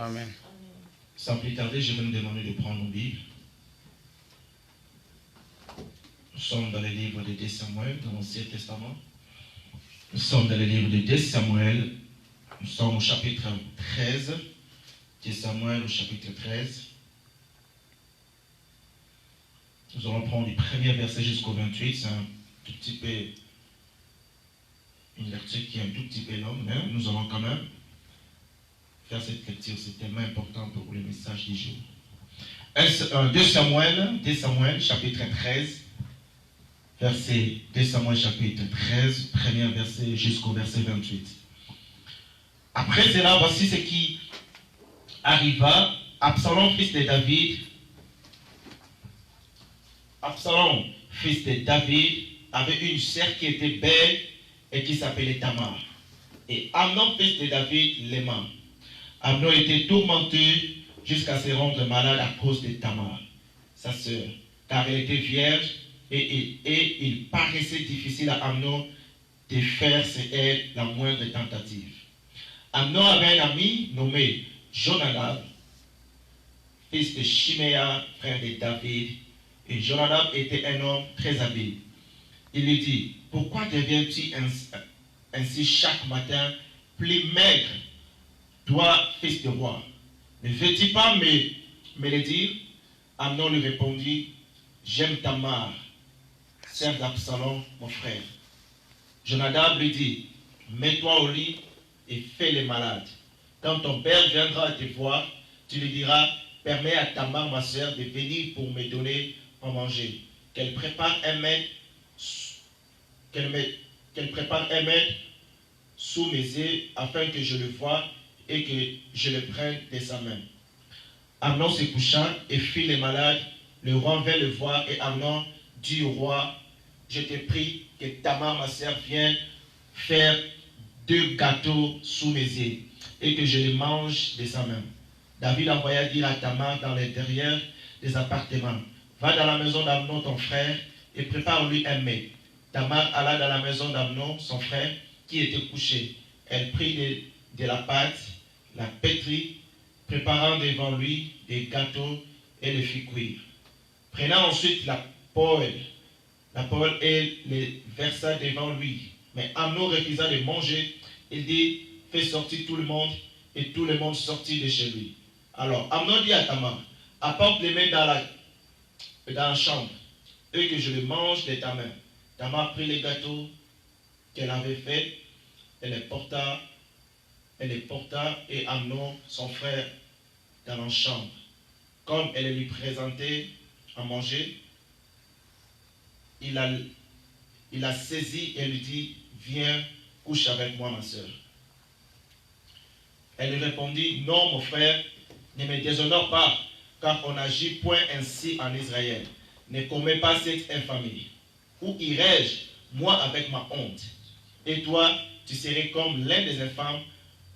Amen. Sans plus tarder, je vais nous demander de prendre nos Bibles. Nous sommes dans le livre de 2 Samuel, dans l'Ancien Testament. Nous sommes dans le livre de 2 Samuel. Nous sommes au chapitre 13. 2 Samuel au chapitre 13. Nous allons prendre les premiers versets jusqu'au 28. C'est un tout petit peu une lecture qui est un tout petit peu longue, mais nous allons quand même faire cette lecture. C'est tellement important pour le message du jour. 2 Samuel, chapitre 13. Verset 2 Samuel chapitre 13, premier verset jusqu'au verset 28. Après cela, voici ce qui arriva. Absalom, fils de David, avait une sœur qui était belle et qui s'appelait Tamar. Et Amnon, fils de David, l'aima. Amnon était tourmenté jusqu'à se rendre malade à cause de Tamar, sa sœur, car elle était vierge. Et il paraissait difficile à Amnon de faire sur elle la moindre tentative. Amnon avait un ami nommé Jonadab, fils de Shiméa, frère de David. Et Jonadab était un homme très habile. Il lui dit, pourquoi deviens-tu ainsi chaque matin plus maigre, toi, fils de roi? Ne veux-tu pas me le dire? Amnon lui répondit, j'aime Tamar, sœur d'Absalom, mon frère. Jonadab lui dit, mets-toi au lit et fais les malades. Quand ton père viendra te voir, tu lui diras, permets à Tamar, ma sœur, de venir pour me donner à manger. Qu'elle prépare un mets sous mes yeux, afin que je le voie et que je le prenne de sa main. Amnon se coucha et fit les malades. Le roi vint le voir et Amnon dit au roi, je te prie que Tamar, ma sœur, vienne faire 2 gâteaux sous mes yeux et que je les mange de sa main. David envoya dire à Tamar dans l'intérieur des appartements, va dans la maison d'Amnon, ton frère, et prépare-lui un mets. Tamar alla dans la maison d'Amnon, son frère, qui était couché. Elle prit de la pâte, la pétrit, préparant devant lui des gâteaux et les fit cuire. Prenant ensuite la poêle et les versa devant lui. Mais Amnon refusa de manger. Il dit, fais sortir tout le monde. Et tout le monde sortit de chez lui. Alors Amnon dit à Tamar, apporte les mains dans la chambre, et que je les mange de ta main. Tamar prit les gâteaux qu'elle avait faits, elle les porta, et Amnon, son frère, dans la chambre. Comme elle lui présentait à manger, il a saisi et lui dit, viens, couche avec moi, ma soeur. Elle lui répondit, non, mon frère, ne me déshonore pas, car on n'agit point ainsi en Israël. Ne commets pas cette infamie. Où irai-je, moi, avec ma honte? Et toi, tu serais comme l'un des infâmes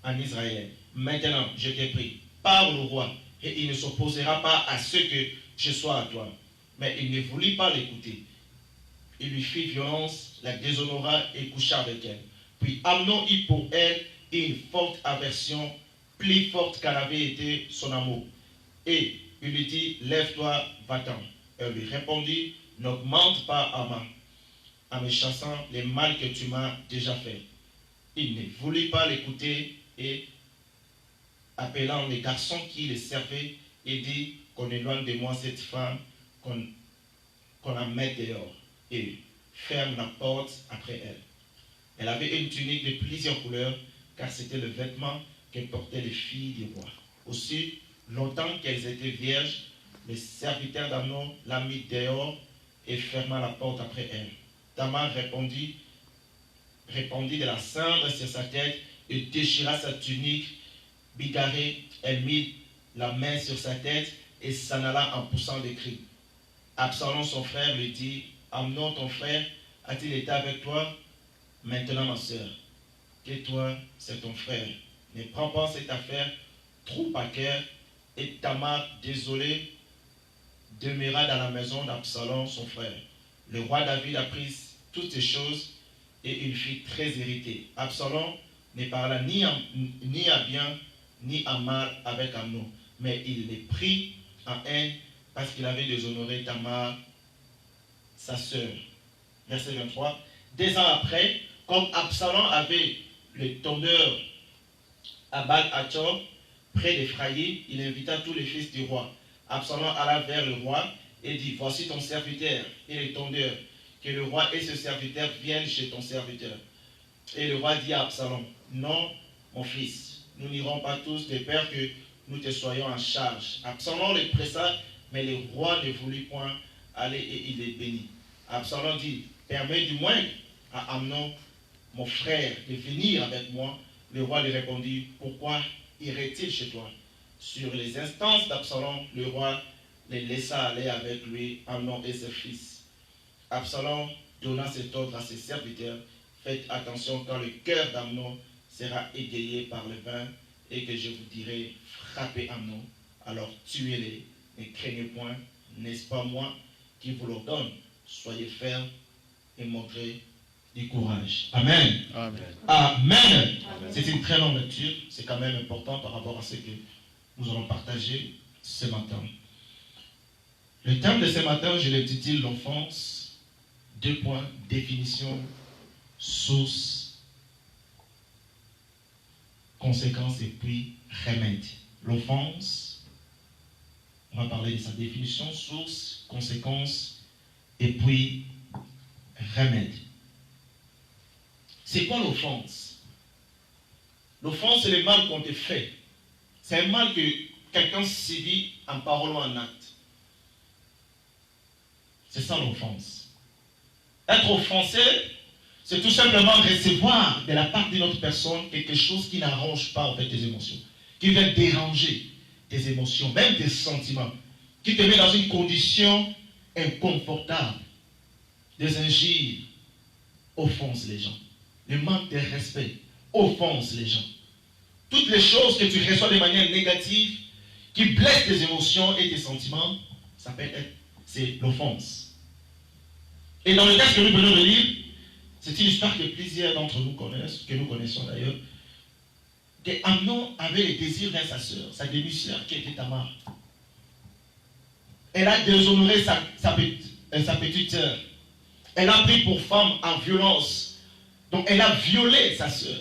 en Israël. Maintenant, je te prie, parle au roi, et il ne s'opposera pas à ce que je sois à toi. Mais il ne voulut pas l'écouter. Il lui fit violence, la déshonora et coucha avec elle. Puis Amnon eut pour elle une forte aversion, plus forte qu'en avait été son amour. Et il lui dit, lève-toi, va-t'en. Elle lui répondit, n'augmente pas en me chassant les mal que tu m'as déjà fait. Il ne voulut pas l'écouter et, appelant les garçons qui les servaient, il dit qu'on éloigne de moi cette femme, qu'on la mette dehors et ferme la porte après elle. Elle avait une tunique de plusieurs couleurs, car c'était le vêtement que portaient les filles du roi. Aussi, longtemps qu'elles étaient vierges, les serviteurs d'Amnon la mit dehors et ferma la porte après elle. Tamar répandit de la cendre sur sa tête et déchira sa tunique bigarrée. Elle mit la main sur sa tête et s'en alla en poussant des cris. Absalom, son frère, lui dit, Amnon, ton frère, a-t-il été avec toi? Maintenant, ma soeur, tais-toi, c'est ton frère. Ne prends pas cette affaire trop à cœur. Et Tamar, désolé, demeura dans la maison d'Absalom, son frère. Le roi David apprit toutes ces choses et il fut très irrité. Absalom ne parla ni à bien ni en mal avec Amnon, mais il les prit en haine parce qu'il avait déshonoré Tamar, sa sœur. Verset 23. 2 ans après, comme Absalom avait le tondeur à Baal-Hachor, près d'Ephraïm, il invita tous les fils du roi. Absalom alla vers le roi et dit, voici ton serviteur et le tondeur, que le roi et ce serviteur viennent chez ton serviteur. Et le roi dit à Absalom, non, mon fils, nous n'irons pas tous de peur que nous te soyons en charge. Absalom les pressa, mais le roi ne voulut point aller et il les bénit. Absalom dit, permets du moins à Amnon, mon frère, de venir avec moi. Le roi lui répondit, pourquoi irait-il chez toi? Sur les instances d'Absalom, le roi les laissa aller avec lui, Amnon et ses fils. Absalom donna cet ordre à ses serviteurs, faites attention quand le cœur d'Amnon sera égayé par le vin et que je vous dirai, frappez Amnon, alors tuez-les, ne craignez point, n'est-ce pas moi qui vous l'ordonne? Soyez fermes et montrez du courage. Amen. Amen. Amen. C'est une très longue lecture, c'est quand même important par rapport à ce que nous allons partager ce matin. Le thème de ce matin, je l'intitule l'offense, 2 points, définition, source, conséquence et puis remède. L'offense, on va parler de sa définition, source, conséquence et puis remède. C'est quoi l'offense? L'offense, c'est le mal qu'on te fait. C'est un mal que quelqu'un subit en parole ou en acte. C'est ça l'offense. Être offensé, c'est tout simplement recevoir de la part d'une autre personne quelque chose qui n'arrange pas en fait tes émotions, qui vient déranger tes émotions, même tes sentiments, qui te met dans une condition inconfortable. Des injures offensent les gens. Le manque de respect offense les gens. Toutes les choses que tu reçois de manière négative, qui blessent tes émotions et tes sentiments, ça peut être, c'est l'offense. Et dans le texte que nous venons de lire, c'est une histoire que plusieurs d'entre nous connaissent, que nous connaissons d'ailleurs, qu'Amnon avait le désir vers sa sœur, sa demi-sœur qui était Tamar. Elle a déshonoré sa petite sœur. Elle a pris pour femme en violence. Donc elle a violé sa sœur.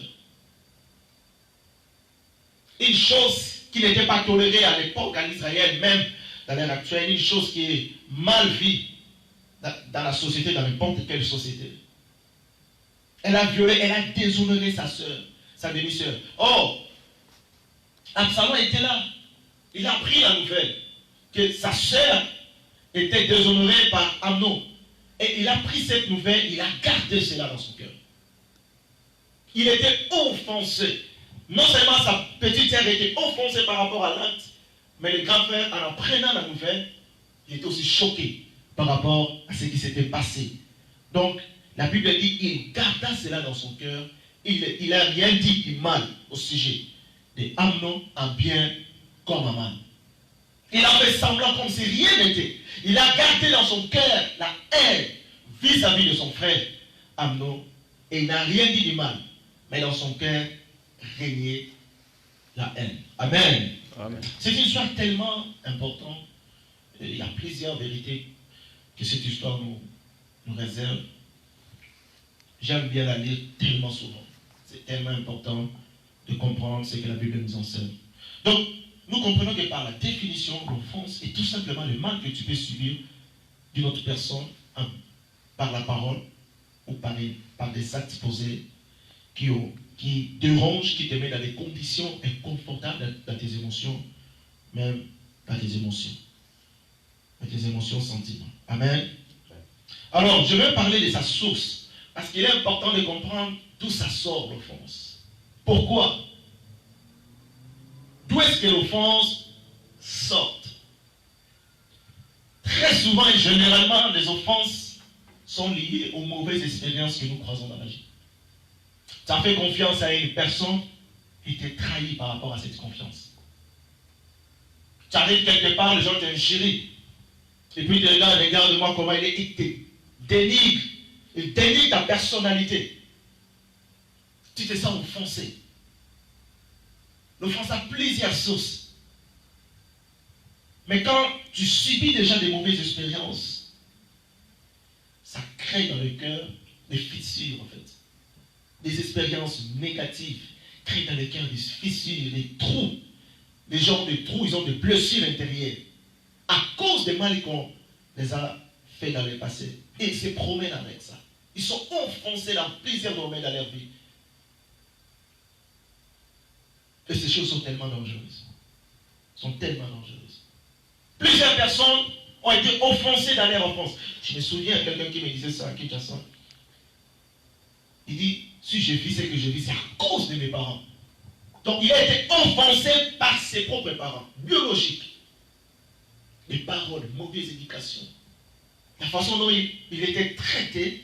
Une chose qui n'était pas tolérée à l'époque en Israël, même dans l'ère actuelle, une chose qui est mal vue dans la société, dans n'importe quelle société. Elle a violé, elle a déshonoré sa sœur, sa demi-sœur. Or, Absalom était là. Il a pris la nouvelle que sa sœur était déshonorée par Amnon. Et il a pris cette nouvelle, il a gardé cela dans son cœur. Il était offensé. Non seulement sa petite sœur était offensée par rapport à l'acte, mais le grand frère, en apprenant la nouvelle, il était aussi choqué par rapport à ce qui s'était passé. Donc, la Bible dit qu'il garda cela dans son cœur. Il n'a rien dit de mal au sujet de Amnon, en bien comme en mal. Il a fait semblant comme si rien n'était. Il a gardé dans son cœur la haine vis-à-vis de son frère Amnon. Et il n'a rien dit de mal. Mais dans son cœur régnait la haine. Amen. Amen. C'est une histoire tellement importante. Il y a plusieurs vérités que cette histoire nous réserve. J'aime bien la lire tellement souvent. C'est tellement important de comprendre ce que la Bible nous enseigne. Donc, nous comprenons que par la définition, l'offense est tout simplement le mal que tu peux subir d'une autre personne par la parole ou par des actes posés qui dérangent, qui te mettent dans des conditions inconfortables dans tes émotions, même dans tes émotions sentiments. Amen. Alors, je vais parler de sa source, parce qu'il est important de comprendre d'où ça sort l'offense. Pourquoi? D'où est-ce que l'offense sort? Très souvent et généralement, les offenses sont liées aux mauvaises expériences que nous croisons dans la vie. Tu as fait confiance à une personne qui t'est trahi par rapport à cette confiance. Tu arrives quelque part, les gens t'ont chéri. Et puis tu regarde-moi comment il est, il te dénigre. Il dénigre ta personnalité. Tu te sens offensé. L'offense a plusieurs sources. Mais quand tu subis déjà des mauvaises expériences, ça crée dans le cœur des fissures en fait. Des expériences négatives créent dans le cœur des fissures, des trous. Les gens ont des trous, ils ont des blessures intérieures. À cause des mal qu'on les a fait dans le passé. Et ils se promènent avec ça. Ils sont enfoncés dans plusieurs domaines dans leur vie. Et ces choses sont tellement dangereuses. Sont tellement dangereuses. Plusieurs personnes ont été offensées dans leur enfance. Je me souviens de quelqu'un qui me disait ça à Kinshasa. Il dit, si je vis ce que je vis, c'est à cause de mes parents. Donc il a été offensé par ses propres parents, biologiques. Les paroles, mauvaise éducation. La façon dont il était traité,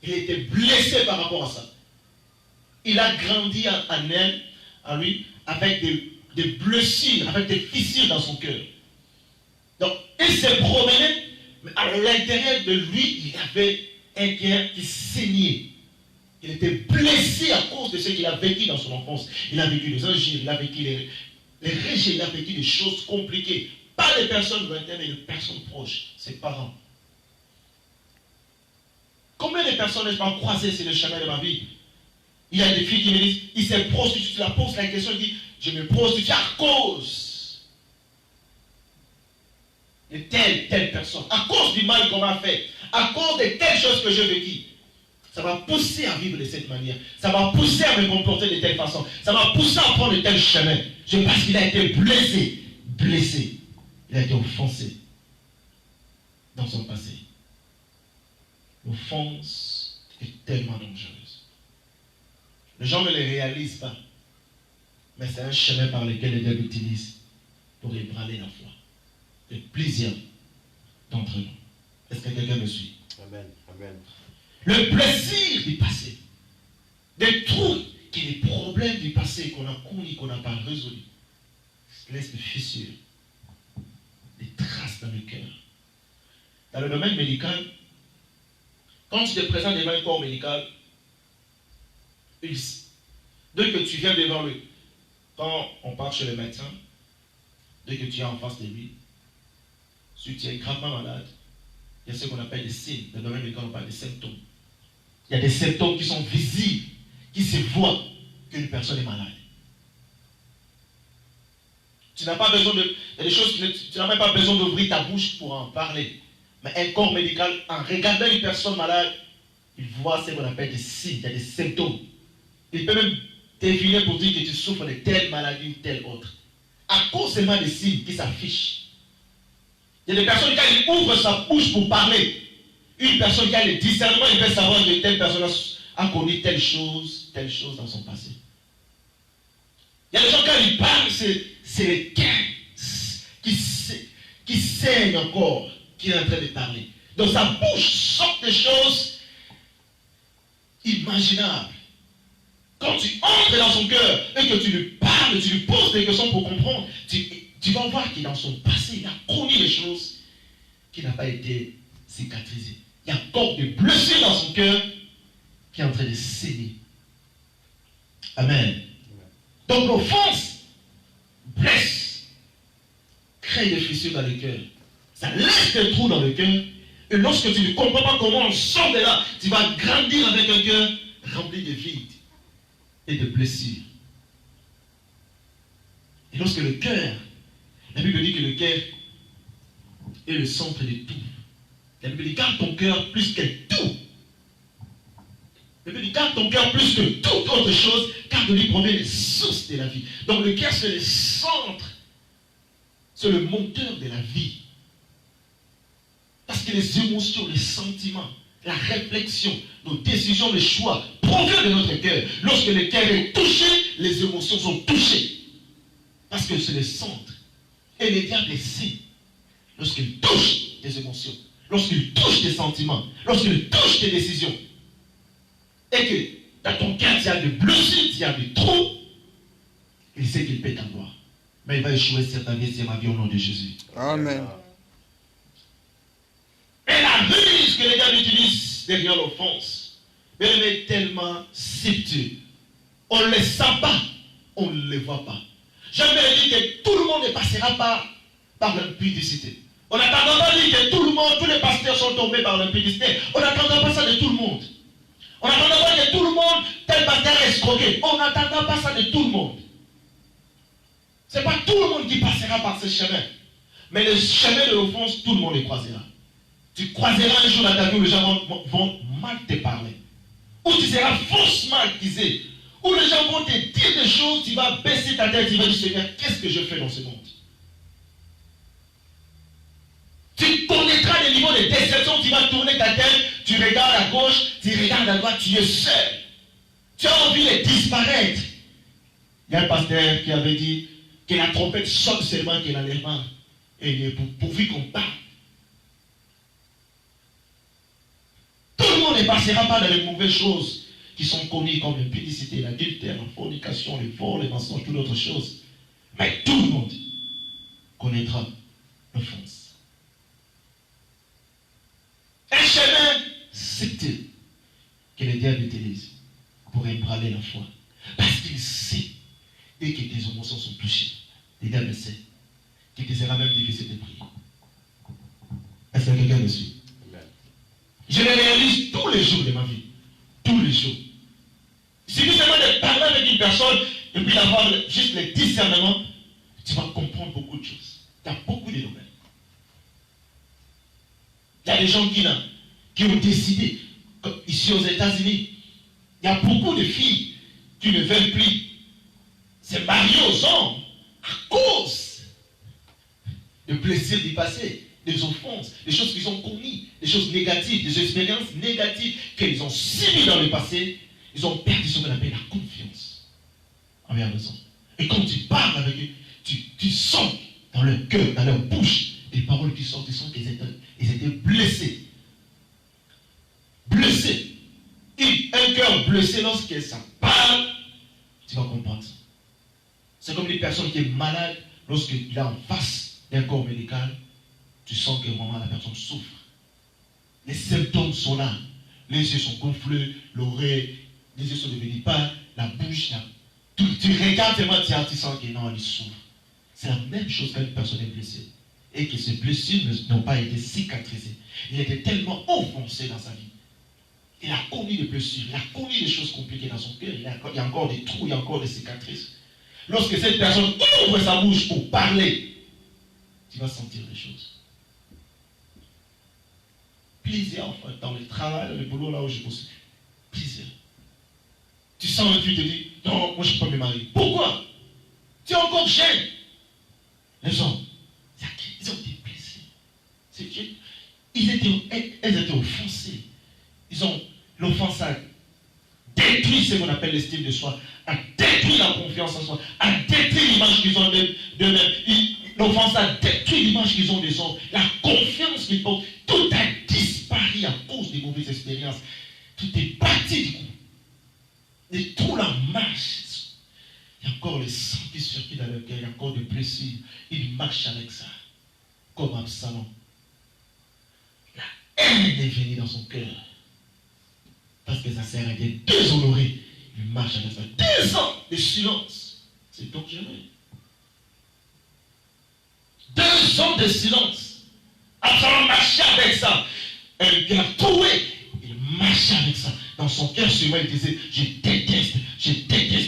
il était blessé par rapport à ça. Il a grandi en lui, avec des blessures, avec des fissures dans son cœur. Donc, il s'est promené, mais à l'intérieur de lui, il avait un cœur qui saignait. Il était blessé à cause de ce qu'il a vécu dans son enfance. Il a vécu des injures, il a vécu les rejets, il a vécu des choses compliquées. Pas des personnes lointaines, mais des personnes proches, ses parents. Combien de personnes n'ai-je pas croisées sur le chemin de ma vie? Il y a des filles qui me disent, il s'est prostitué, tu la poses la question, il dit, je me prostitue à cause de telle personne, à cause du mal qu'on m'a fait, à cause de telle chose que j'ai vécues. Ça m'a poussé à vivre de cette manière. Ça m'a poussé à me comporter de telle façon. Ça m'a poussé à prendre de tel chemin. Je pense qu'il a été blessé. Blessé. Il a été offensé dans son passé. L'offense est tellement dangereuse. Les gens ne le réalisent pas. Mais c'est un chemin par lequel les diable utilise pour ébranler la foi. De plusieurs d'entre nous. Est-ce que quelqu'un me suit? Amen. Amen. Le plaisir du passé. Des trous qui les problèmes du passé qu'on a connus, qu'on n'a pas résolus. Laisse des fissures. Des traces dans le cœur. Dans le domaine médical, quand tu te présentes devant un corps médical, dès que tu viens devant lui, quand on part chez le médecin, dès que tu es en face de lui, si tu es gravement malade, il y a ce qu'on appelle des signes. Dans le domaine médical, on parle des symptômes. Il y a des symptômes qui sont visibles, qui se voient qu'une personne est malade. Tu n'as pas besoin de... Il y a des choses, tu n'as même pas besoin d'ouvrir ta bouche pour en parler. Mais un corps médical, en regardant une personne malade, il voit ce qu'on appelle des signes, il y a des symptômes. Il peut même définir pour dire que tu souffres de telle maladie ou telle autre. À cause seulement des signes qui s'affichent. Il y a des personnes qui ouvrent sa bouche pour parler. Une personne qui a le discernement, il peut savoir que telle personne a connu telle chose dans son passé. Il y a des gens quand ils parlent, c'est le cœur qui saigne encore, qui est en train de parler. Donc sa bouche sort des choses imaginables. Quand tu entres dans son cœur et que tu lui parles, tu lui poses des questions pour comprendre, tu vas voir que dans son passé, il a connu des choses qui n'ont pas été cicatrisées. Il y a encore des blessures dans son cœur qui est en train de saigner. Amen. Donc l'offense blesse, crée des fissures dans le cœur. Ça laisse des trous dans le cœur. Et lorsque tu ne comprends pas comment on sort de là, tu vas grandir avec un cœur rempli de vides et de blessures. Et lorsque le cœur, la Bible dit que le cœur est le centre de tout. La Bible dit garde ton cœur plus que tout. La Bible dit garde ton cœur plus que toute autre chose, car de lui provient les sources de la vie. Donc le cœur c'est le centre, c'est le moteur de la vie. Parce que les émotions, les sentiments, la réflexion, nos décisions, les choix proviennent de notre cœur. Lorsque le cœur est touché, les émotions sont touchées. Parce que c'est le centre. Et le diable sait. Lorsqu'il touche tes émotions, lorsqu'il touche tes sentiments, lorsqu'il touche tes décisions, et que dans ton cœur, il y a des blessures, il y a des trous, il sait qu'il peut t'avoir. Mais il va échouer sur ta vie, c'est ma vie au nom de Jésus. Amen. Et la ruse que les diable utilise derrière l'offense, elle est tellement subtile. On ne le sent pas. on ne les voit pas. J'aimerais dire que tout le monde ne passera pas par l'impudicité. On n'attendra pas dire que tout le monde, tous les pasteurs sont tombés par l'impudicité. On n'attendra pas ça de tout le monde. On n'attendra pas que tout le monde, tel pasteur est escroqué. On n'attendra pas ça de tout le monde. Ce n'est pas tout le monde qui passera par ce chemin. Mais le chemin de l'offense, tout le monde les croisera. Tu croiseras un jour dans ta vie où les gens vont mal te parler. Où tu seras faussement accusé. Où les gens vont te dire des choses, tu vas baisser ta tête, tu vas dire, Seigneur, qu'est-ce que je fais dans ce monde? Tu connaîtras les niveaux de déception, tu vas tourner ta tête, tu regardes à gauche, tu regardes à droite, tu es seul. Tu as envie de disparaître. Il y a un pasteur qui avait dit que la trompette sonne seulement qu'il enlèvera. Et il est pourvu qu'on parle. Tout le monde ne passera pas dans les mauvaises choses qui sont connues comme l'impudicité, l'adultère, la fornication, le vol, les mensonges, toutes autres choses. Mais tout le monde connaîtra l'offense. Un chemin subtil que le diable utilise pour ébranler la foi. Parce qu'il sait, dès que tes émotions sont touchées, le diable sait qu'il te sera même difficile de prier. Est-ce que quelqu'un me suit? Je le réalise tous les jours de ma vie. Tous les jours. Il suffit seulement de parler avec une personne et puis d'avoir juste le discernement, tu vas comprendre beaucoup de choses. Il y a beaucoup de domaines. Il y a des gens qui ont décidé, comme ici aux États-Unis, il y a beaucoup de filles qui ne veulent plus se marier aux hommes à cause des plaisirs du passé, des offenses, des choses qu'ils ont commises, des choses négatives, des expériences négatives qu'ils ont subies dans le passé. Ils ont perdu ce qu'on appelle la confiance envers les hommes. Et quand tu parles avec eux, tu sens dans leur cœur, dans leur bouche, des paroles qui sortent, tu sens qu'ils étaient blessés. Blessés. Et un cœur blessé, lorsque ça parle, tu vas comprendre ça. C'est comme une personne qui est malade, lorsqu'il est en face d'un corps médical, tu sens que vraiment la personne souffre. Les symptômes sont là. Les yeux sont gonflés, l'oreille, les yeux sont devenus pâles, la bouche, tu regardes tellement, tu sens que non, il souffre. C'est la même chose quand une personne est blessée. Et que ces blessures n'ont pas été cicatrisées. Il était tellement offensé dans sa vie. Il a connu des blessures, il a connu des choses compliquées dans son cœur. Il y a encore des trous, il y a encore des cicatrices. Lorsque cette personne ouvre sa bouche pour parler, tu vas sentir les choses. Plusieurs fois, dans le travail, dans le boulot, là où je bosse, plusieurs. Tu sens, tu te dis, non, moi je ne peux pas me marier. Pourquoi? Tu es encore jeune. Les gens, ils ont été blessés. Elles étaient offensées. L'offense a détruit ce qu'on appelle l'estime de soi, a détruit la confiance en soi, a détruit l'image qu'ils ont d'eux-mêmes. L'offense a détruit l'image qu'ils ont des hommes, la confiance qu'ils portent. Tout a disparu à cause des mauvaises expériences. Tout est parti du coup. Et tout la marche. Il y a encore le sang qui circule dans leur cœur, il y a encore des blessures. Ils marchent avec ça. Comme Absalom. La haine est venue dans son cœur. Parce que sa sœur a été déshonorée. Il marche avec ça. 2 ans de silence. C'est dangereux. 2 ans de silence. Absalom marchait avec ça. Un gars troué. Il marchait avec ça. Dans son cœur, sûrement, il disait, je déteste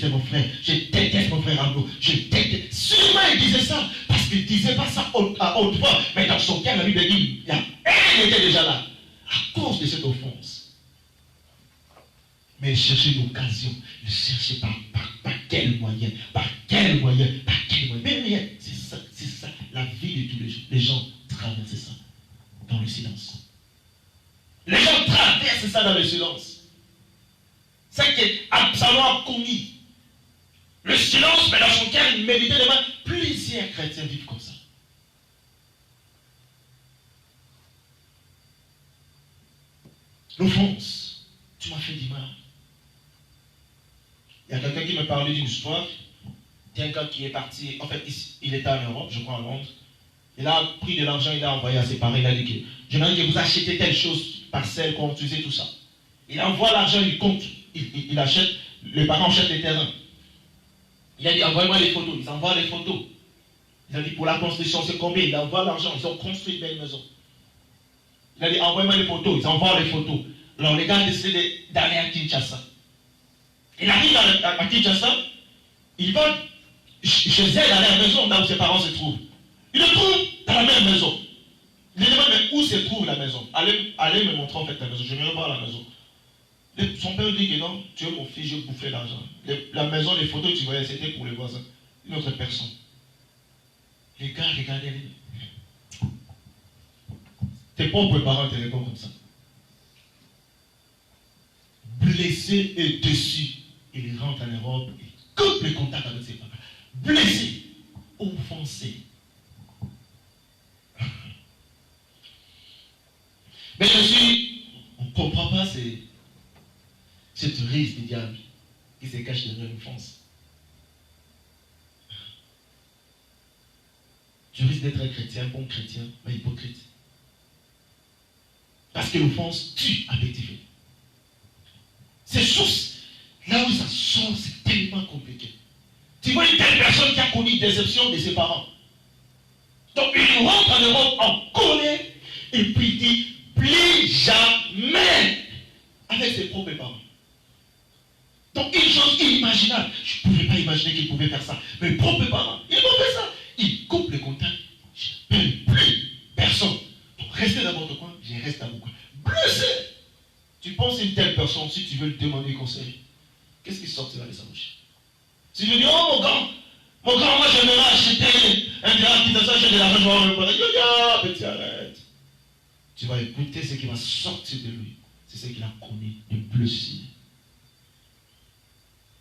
mon frère, je déteste mon frère Arnaud, je déteste. Sûrement, il disait ça, parce qu'il ne disait pas ça à haute voix, mais dans son cœur, la Bible dit, la haine était déjà là, à cause de cette offense. Mais il cherchait l'occasion, il cherchait par quel moyen, mais rien, c'est ça, la vie de tous les jours. Les gens traversent ça, dans le silence. Les gens traversent ça dans le silence. C'est que Absalom a commis le silence, mais dans son cœur, il méditait devant. Plusieurs chrétiens vivent comme ça. L'offense, tu m'as fait du mal. Il y a quelqu'un qui me parlait d'une histoire d'un gars qui est parti, en fait, il était en Europe, je crois en Londres. Il a pris de l'argent, il a envoyé à ses parents, il a dit que je m'ai dit que vous achetez telle chose, parcelle, construisez tout ça. Il envoie l'argent, il compte, il achète, les parents achètent les terrains. Il a dit, envoie-moi les photos. Ils envoient les photos. Il a dit, pour la construction, c'est combien? Il envoie l'argent. Ils ont construit une belle maison. Il a dit, envoie-moi les photos. Ils envoient les photos. Alors, les gars décident d'aller à Kinshasa. Il arrive à Kinshasa. Il va chez elle, dans la maison, là où ses parents se trouvent. Il le trouve dans la même maison. Il lui demande, mais où se trouve la maison? Allez me montrer en fait la maison. Je vais voir la maison. Son père dit que non, tu es mon fils, je vais bouffer l'argent. La maison, les photos que tu voyais, c'était pour les voisins. Une autre personne. Les gars, regardez. Tes propres parents te répondent comme ça. Blessé et déçu, il rentre en Europe et coupe le contact avec ses parents. Blessé, offensé. Mais on ne comprend pas cette risque du diable qui se cache derrière l'offense. Tu risques d'être un chrétien, bon chrétien, mais hypocrite. Parce que l'offense tue à petit feu. Ces choses, là où ça sort, c'est tellement compliqué. Tu vois une telle personne qui a connu une déception de ses parents. Donc il rentre en Europe en colère et puis il dit plus jamais avec ses propres parents. Donc une chose inimaginable. Je ne pouvais pas imaginer qu'il pouvait faire ça. Mes propres parents, ils m'ont fait ça. Ils coupent le contact. Je ne paie plus personne. Donc restez dans votre coin, je reste à mon coin. Blessé. Tu penses une telle personne, si tu veux lui demander conseil, qu'est-ce qui sortira de sa bouche? Si je dis, oh mon grand, moi j'aimerais acheter un terrain qui ça, j'ai de l'argent, je vais dire, petit arrête. Tu vas écouter ce qui va sortir de lui. C'est ce qu'il a connu de blessure.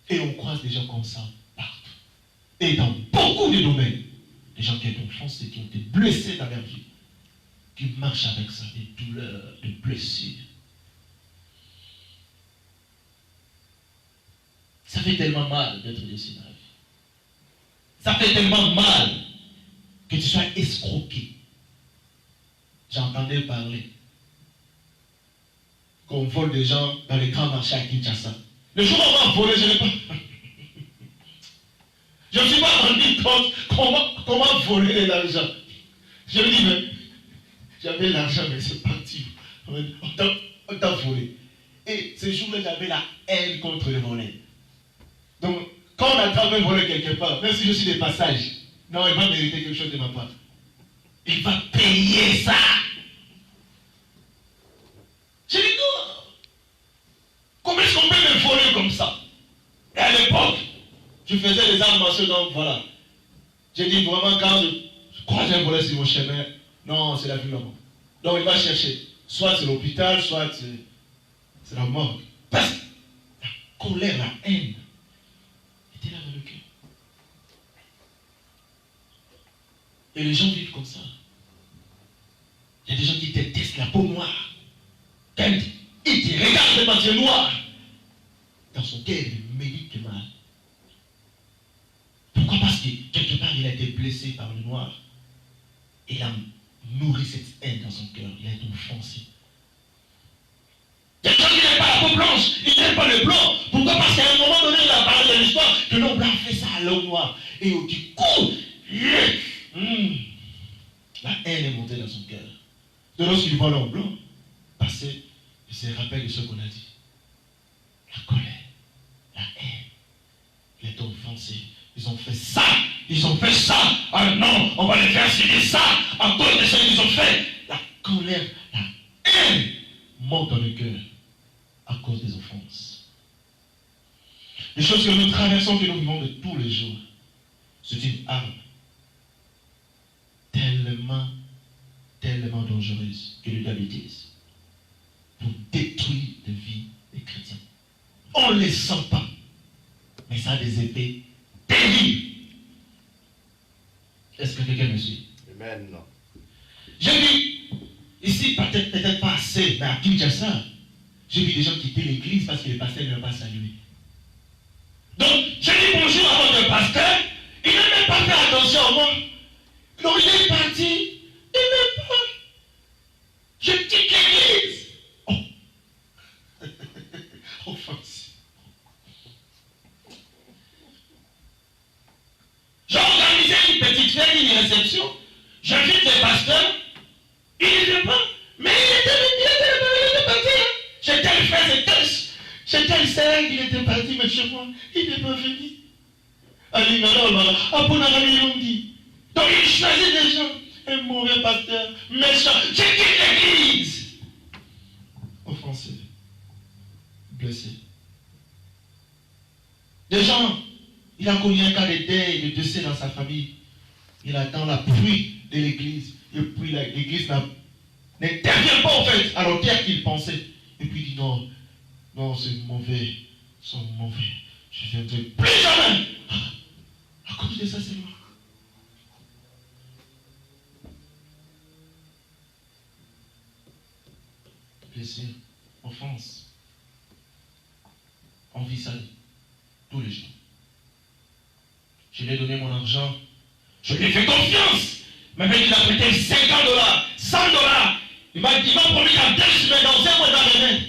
Et on croise des gens comme ça partout. Et dans beaucoup de domaines, des gens qui ont offensé, qui ont été blessés dans leur vie, qui marchent avec ça, des douleurs, des blessures. Ça fait tellement mal d'être déçu dans la vie. Ça fait tellement mal que tu sois escroqué. J'entendais parler qu'on vole des gens dans les grands marchés à Kinshasa. Le jour où on va voler, je n'ai pas. Je ne suis pas rendu compte comment voler l'argent. Je me dis, mais j'avais l'argent, mais c'est parti. On t'a volé. Et ce jour-là, j'avais la haine contre les voleurs. Donc, quand on attrape un voleur quelque part, même si je suis de passage, non, il va mériter quelque chose de ma part. Il va payer ça. J'ai dit non. Comment est-ce qu'on peut me voler comme ça? Et à l'époque, je faisais des arts martiaux, donc voilà. J'ai dit vraiment, quand je croise un voleur sur mon chemin, non, c'est la vie là-bas. Donc il va chercher. Soit c'est l'hôpital, soit c'est la morgue. Parce que la colère, la haine était là dans le cœur. Et les gens vivent comme ça. Il y a des gens qui détestent la peau noire. Quand il te regarde dans yeux noirs, dans son cœur, il médite le mal. Pourquoi? Parce que quelque part, il a été blessé par le noir. Et il a nourri cette haine dans son cœur. Il a été offensé. Il y a des gens qui n'aiment pas la peau blanche, ils n'aiment pas le blanc. Pourquoi? Parce qu'à un moment donné, il a parlé de l'histoire que l'homme blanc fait ça à l'homme noir. Et du coup, la haine est montée dans son cœur. De lorsqu'il voit l'homme blanc passer, il se rappelle de ce qu'on a dit. La colère, la haine, il est offensé. Ils ont fait ça, ils ont fait ça. Ah non, on va les faire signer ça à cause de ce qu'ils ont fait. La colère, la haine monte dans le cœur à cause des offenses. Les choses que nous traversons, que nous vivons de tous les jours, c'est une arme tellement dangereuse que le diable utilise pour détruire la vie des chrétiens. On ne les sent pas, mais ça a des effets terribles. Est-ce que quelqu'un me suit? Amen. J'ai vu, ici, peut-être pas assez, mais à Kinshasa, j'ai vu des gens quitter l'église parce que le pasteur ne l'a pas salué. Donc, j'ai dit bonjour à votre pasteur, il n'a même pas fait attention à moi. Donc, il est parti, il n'est pas. Je quitte l'église. Oh. Offense. dit réception, j'invite les pasteurs, il n'était pas, mais il était parti. Hein. J'ai tel frère, j'ai tel sœur, il était parti, mais chez moi, il n'est pas venu. Donc il choisit des gens, un mauvais pasteur, méchant, j'ai quitté l'église. Offensé, blessé. Des gens, il a connu un cas de deuil, de décès dans sa famille. Il attend la pluie de l'église. Et puis l'église n'intervient pas en fait à l'auteur qu'il pensait. Et puis il dit non, non, c'est mauvais, ils sont mauvais. Je ne viendrai plus jamais. À cause de ça, c'est moi. Plaisir, offense. On vit ça tous les jours. Je lui ai donné mon argent. Je lui ai fait confiance. Mais il a prêté $50, $100. Il m'a promis qu'en 2 semaines, dans un mois, il va revenir.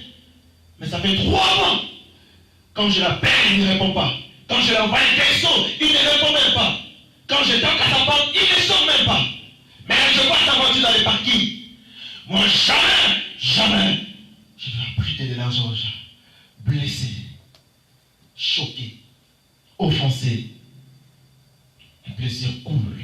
Mais ça fait 3 mois. Quand je l'appelle, il ne répond pas. Quand je lui envoie un texto, il ne répond même pas. Quand je toque à sa porte, il ne sort même pas. Mais je vois sa voiture dans les parkings. Moi, jamais, jamais, je vais prêter de l'argent aux gens. Blessé, choqué, offensé. Un plaisir coule.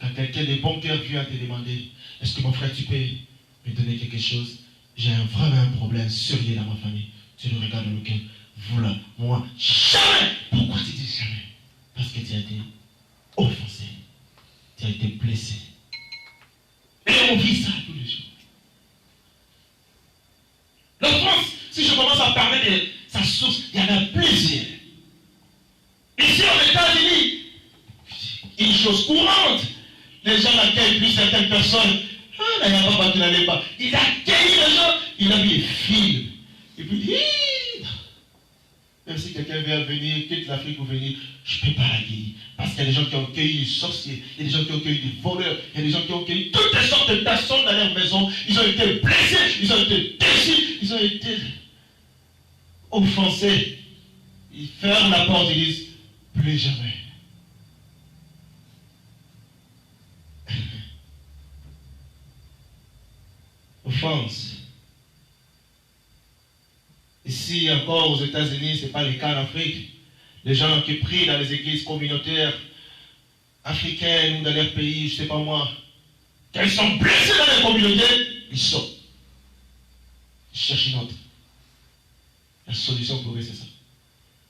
Quand quelqu'un de bon cœur vient te demander, est-ce que mon frère, tu peux me donner quelque chose? J'ai vraiment un problème sérieux dans ma famille. Tu le regardes dans le cœur. Voilà, moi, jamais. Pourquoi tu dis jamais? Parce que tu as été offensé. Tu as été blessé. Et on vit ça tous les jours. L'offense, si je commence à parler de sa source, il y en a plusieurs. Ici aux États-Unis, une chose courante, les gens n'accueillent plus certaines personnes. Ah, il n'y a pas qui n'allait pas. Il accueille les gens, il a mis des films. Et puis, même si quelqu'un vient venir, quitte l'Afrique pour venir, je ne peux pas l'accueillir. Parce qu'il y a des gens qui ont cueilli des sorciers, il y a des gens qui ont cueilli des voleurs, il y a des gens qui ont cueilli toutes les sortes de personnes dans leur maison. Ils ont été blessés, ils ont été déçus, ils ont été offensés. Ils ferment la porte et disent, plus jamais. Offense. Ici encore aux États-Unis, ce n'est pas le cas en Afrique. Les gens qui prient dans les églises communautaires africaines ou dans leur pays, je ne sais pas moi, quand ils sont blessés dans les communautés, ils sortent. Ils cherchent une autre. La solution pour eux, c'est ça.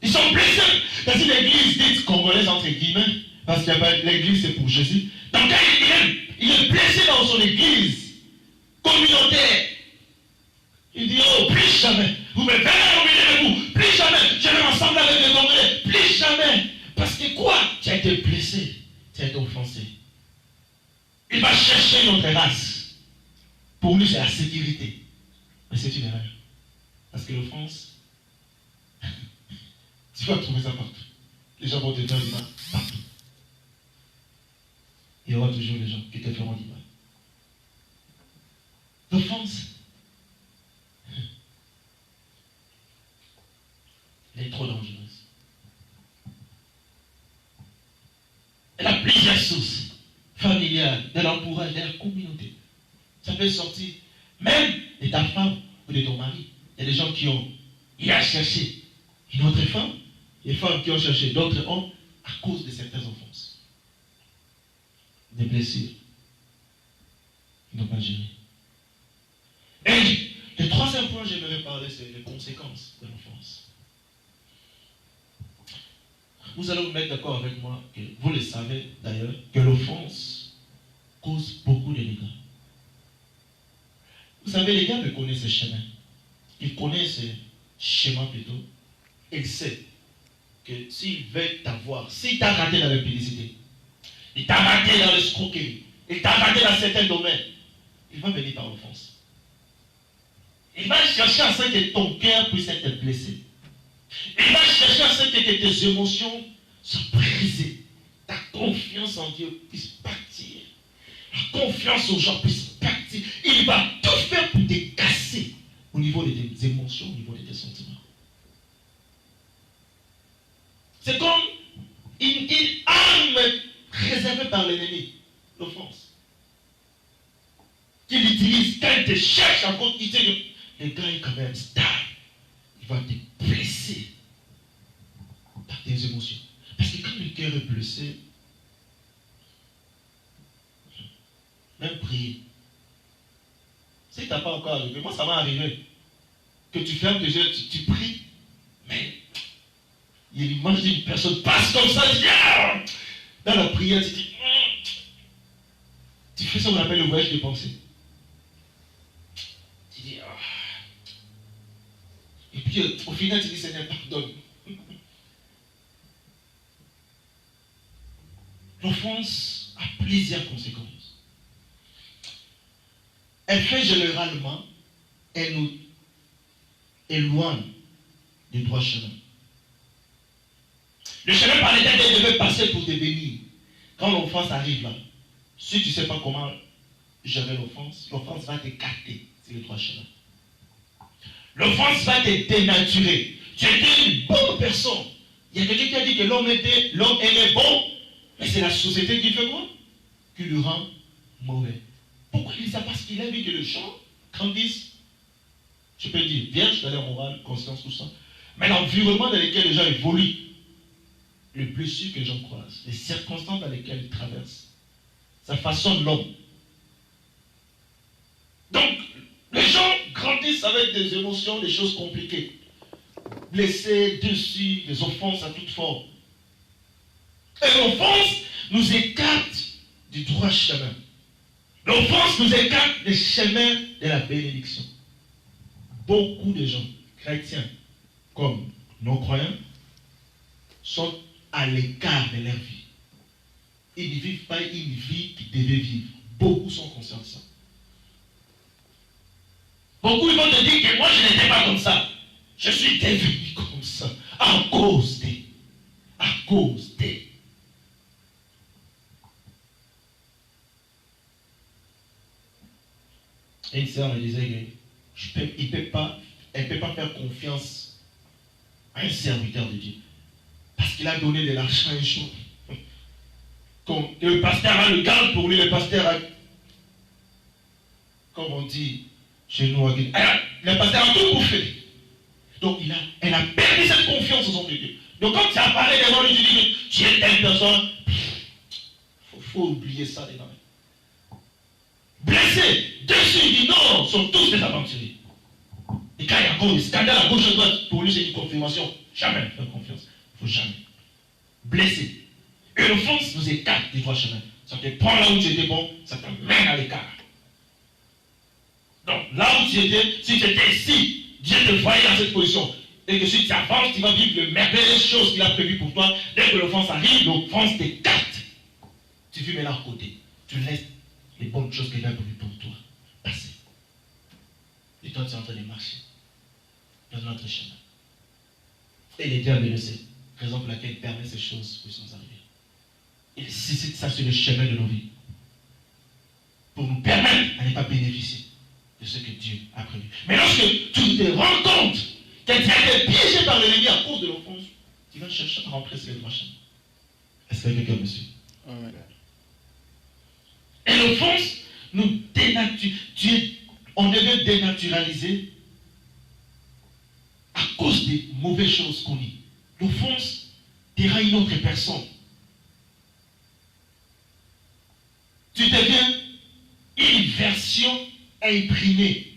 Ils sont blessés dans une église dite congolaise, entre guillemets, parce que l'église, c'est pour Jésus. Donc quand il est blessé dans son église communautaire, il dit, oh, plus jamais, vous me verrez au milieu de vous, plus jamais, je vais m'ensemble avec les Congolais, plus jamais. Parce que quoi? Tu as été blessé, tu as été offensé. Il va chercher une autre race. Pour lui, c'est la sécurité. Mais c'est une erreur. Parce que l'offense, tu vas trouver ça partout. Les gens vont te faire du mal partout. Il y aura toujours des gens qui te feront du mal. L'offense, elle est trop dangereuse. Elle a plusieurs sources familiales, de l'entourage, de la communauté. Ça peut sortir même de ta femme ou de ton mari. Il y a des gens qui ont cherché une autre femme, des femmes qui ont cherché d'autres hommes à cause de certaines offenses. Des blessures. Ils n'ont pas géré. Et le troisième point que j'aimerais parler, c'est les conséquences de l'offense. Vous allez vous mettre d'accord avec moi, que vous le savez d'ailleurs, que l'offense cause beaucoup de dégâts. Vous savez, les gars connaissent ce chemin. Ils connaissent ce schéma plutôt. Ils savent que s'ils veulent t'avoir, s'il t'a raté dans la publicité, il t'a raté dans l'escroquerie, il t'a raté dans certains domaines, il va venir par offense. Il va chercher à ce que ton cœur puisse être blessé. Il va chercher à ce que tes émotions soient brisées. Ta confiance en Dieu puisse partir. La confiance aux gens puisse partir. Il va tout faire pour te casser au niveau de tes émotions, au niveau de tes sentiments. C'est comme une arme réservée par l'ennemi. l'offense. Qu'il utilise, quand il te cherche encore, il dit, le gars est quand même stable. Il va te blesser par tes émotions. Parce que quand le cœur est blessé, même prier. Si tu n'as pas encore arrivé, moi ça m'est arrivé. Que tu fermes tes yeux, tu pries, mais il y a l'image d'une personne passe comme ça, dans la prière, tu dis, tu fais ça qu'on appelle le voyage de pensée. Tu dis, et puis au final tu dis, Seigneur, pardonne. L'offense a plusieurs conséquences. Elle fait généralement, elle nous éloigne du droit chemin. Le chemin par lequel elle devait passer pour te bénir. Quand l'offense arrive là, si tu ne sais pas comment gérer l'offense va t'écarter sur le droit chemin. L'offense va te dénaturer. Tu étais une bonne personne. Il y a quelqu'un qui a dit que l'homme aimait bon, mais c'est la société qui fait quoi? Qui le rend mauvais. Pourquoi il dit ça? Parce qu'il a vu que le champ grandisse. Je peux dire vierge, valeur morale, conscience, tout ça. Mais l'environnement dans lequel les gens évoluent, le blessure que les gens croisent, les circonstances dans lesquelles ils traversent, ça façonne l'homme. Donc, les gens grandissent avec des émotions, des choses compliquées. Blessés, déçus, des offenses à toute forme. Et l'offense nous écarte du droit chemin. L'offense nous écarte des chemins de la bénédiction. Beaucoup de gens, chrétiens comme non-croyants, sont à l'écart de leur vie. Ils ne vivent pas une vie qu'ils devaient vivre. Beaucoup sont conscients de ça. Beaucoup vont te dire que moi je n'étais pas comme ça. Je suis devenu comme ça. À cause des. À cause des. Et une sœur me disait qu'elle ne peut pas faire confiance à un serviteur de Dieu. Parce qu'il a donné de l'argent un jour. Quand le pasteur a le garde pour lui, le pasteur a, comme on dit chez nous, le pasteur a tout bouffé. Donc elle a perdu cette confiance aux hommes de Dieu. Donc quand tu apparais devant lui, tu dis, tu es telle personne, il faut oublier ça dedans. Blessé, dessus, il dit non, sont tous des aventuriers. Et quand il y a encore des scandales à gauche et à droite, pour lui c'est une confirmation. Jamais faire confiance. Il ne faut jamais. Blessé. Et l'offense nous écarte du droit chemin. Ça te prend là où tu étais bon, ça te mène à l'écart. Donc là où tu étais, si tu étais ici, Dieu te voyait dans cette position. Et que si tu avances, tu vas vivre les merveilleuses choses qu'il a prévues pour toi. Dès que l'offense arrive, l'offense t'écarte. Tu vis maintenant à côté. Tu laisses les bonnes choses qu'il a prévues pour toi passer. Et toi, tu es en train de marcher dans notre chemin. Et les diables le sait. Raison pour laquelle il permet ces choses qui sont arrivées. Il suscite ça sur le chemin de nos vies. Pour nous permettre à ne pas bénéficier de ce que Dieu a prévu. Mais lorsque tu te rends compte que tu as été piégé par l'ennemi à cause de l'offense, tu vas chercher à rentrer sur le droit chemin. Est-ce que quelqu'un me suit? Amen. Et l'offense nous dénature. On devait dénaturaliser à cause des mauvaises choses qu'on dit. L'offense te rend une autre personne. Tu deviens une version imprimée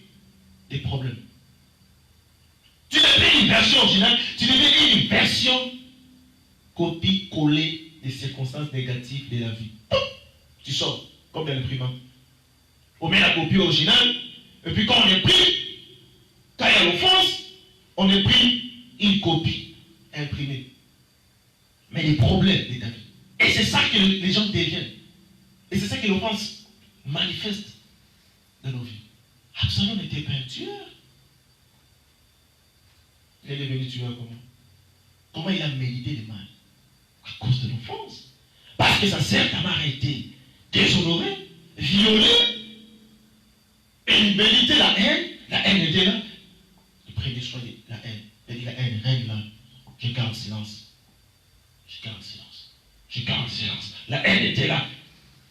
des problèmes. Tu deviens une version originale, tu deviens une version copie-collée des circonstances négatives de la vie. Tu sors comme dans l'imprimante. On met la copie originale, et puis quand on est pris, quand il y a l'offense, on est pris une copie imprimée. Mais les problèmes de ta vie. Et c'est ça que les gens deviennent. Et c'est ça que l'offense manifeste dans nos vies. Absalom n'était pas un tueur. Il est devenu tueur comment? Comment il a médité le mal? À cause de l'offense. Parce que sa sœur Tamar a été déshonorée, violée. Et il méditait la haine était là. Il prenait soin de la haine. Il dit la haine règne là. Je garde silence. Je garde silence. Je garde silence. La haine était là.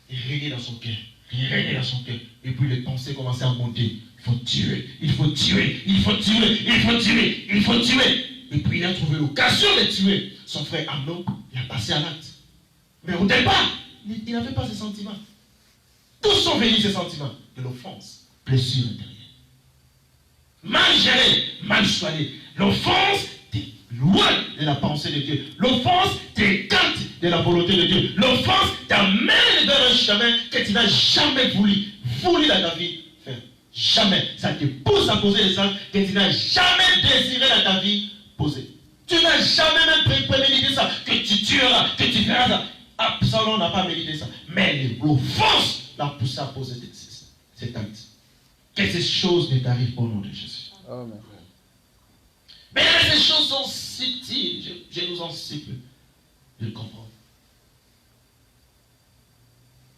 Il régnait dans son cœur. Il régnait dans son cœur. Et puis les pensées commençaient à monter. Il faut tuer, il faut tuer, il faut tuer, il faut tuer, il faut tuer. Et puis il a trouvé l'occasion de tuer son frère Amnon. Il a passé à l'acte. Mais au départ, il n'avait pas ces sentiments. D'où sont venus ces sentiments? De l'offense, blessure intérieure. Mal géré, mal soigné. L'offense loin de la pensée de Dieu. L'offense t'écarte de la volonté de Dieu. L'offense t'amène vers un chemin que tu n'as jamais voulu dans ta vie faire. Jamais. Ça te pousse à poser des actes que tu n'as jamais désiré dans ta vie poser. Tu n'as jamais même prémédité ça, que tu tueras, que tu feras ça. Absalom n'a pas médité ça. Mais l'offense l'a poussé à poser cet acte. Que ces choses ne t'arrivent pas au nom de Jésus. Amen. Mais ces choses sont subtiles. Je vous en supplie de le comprendre.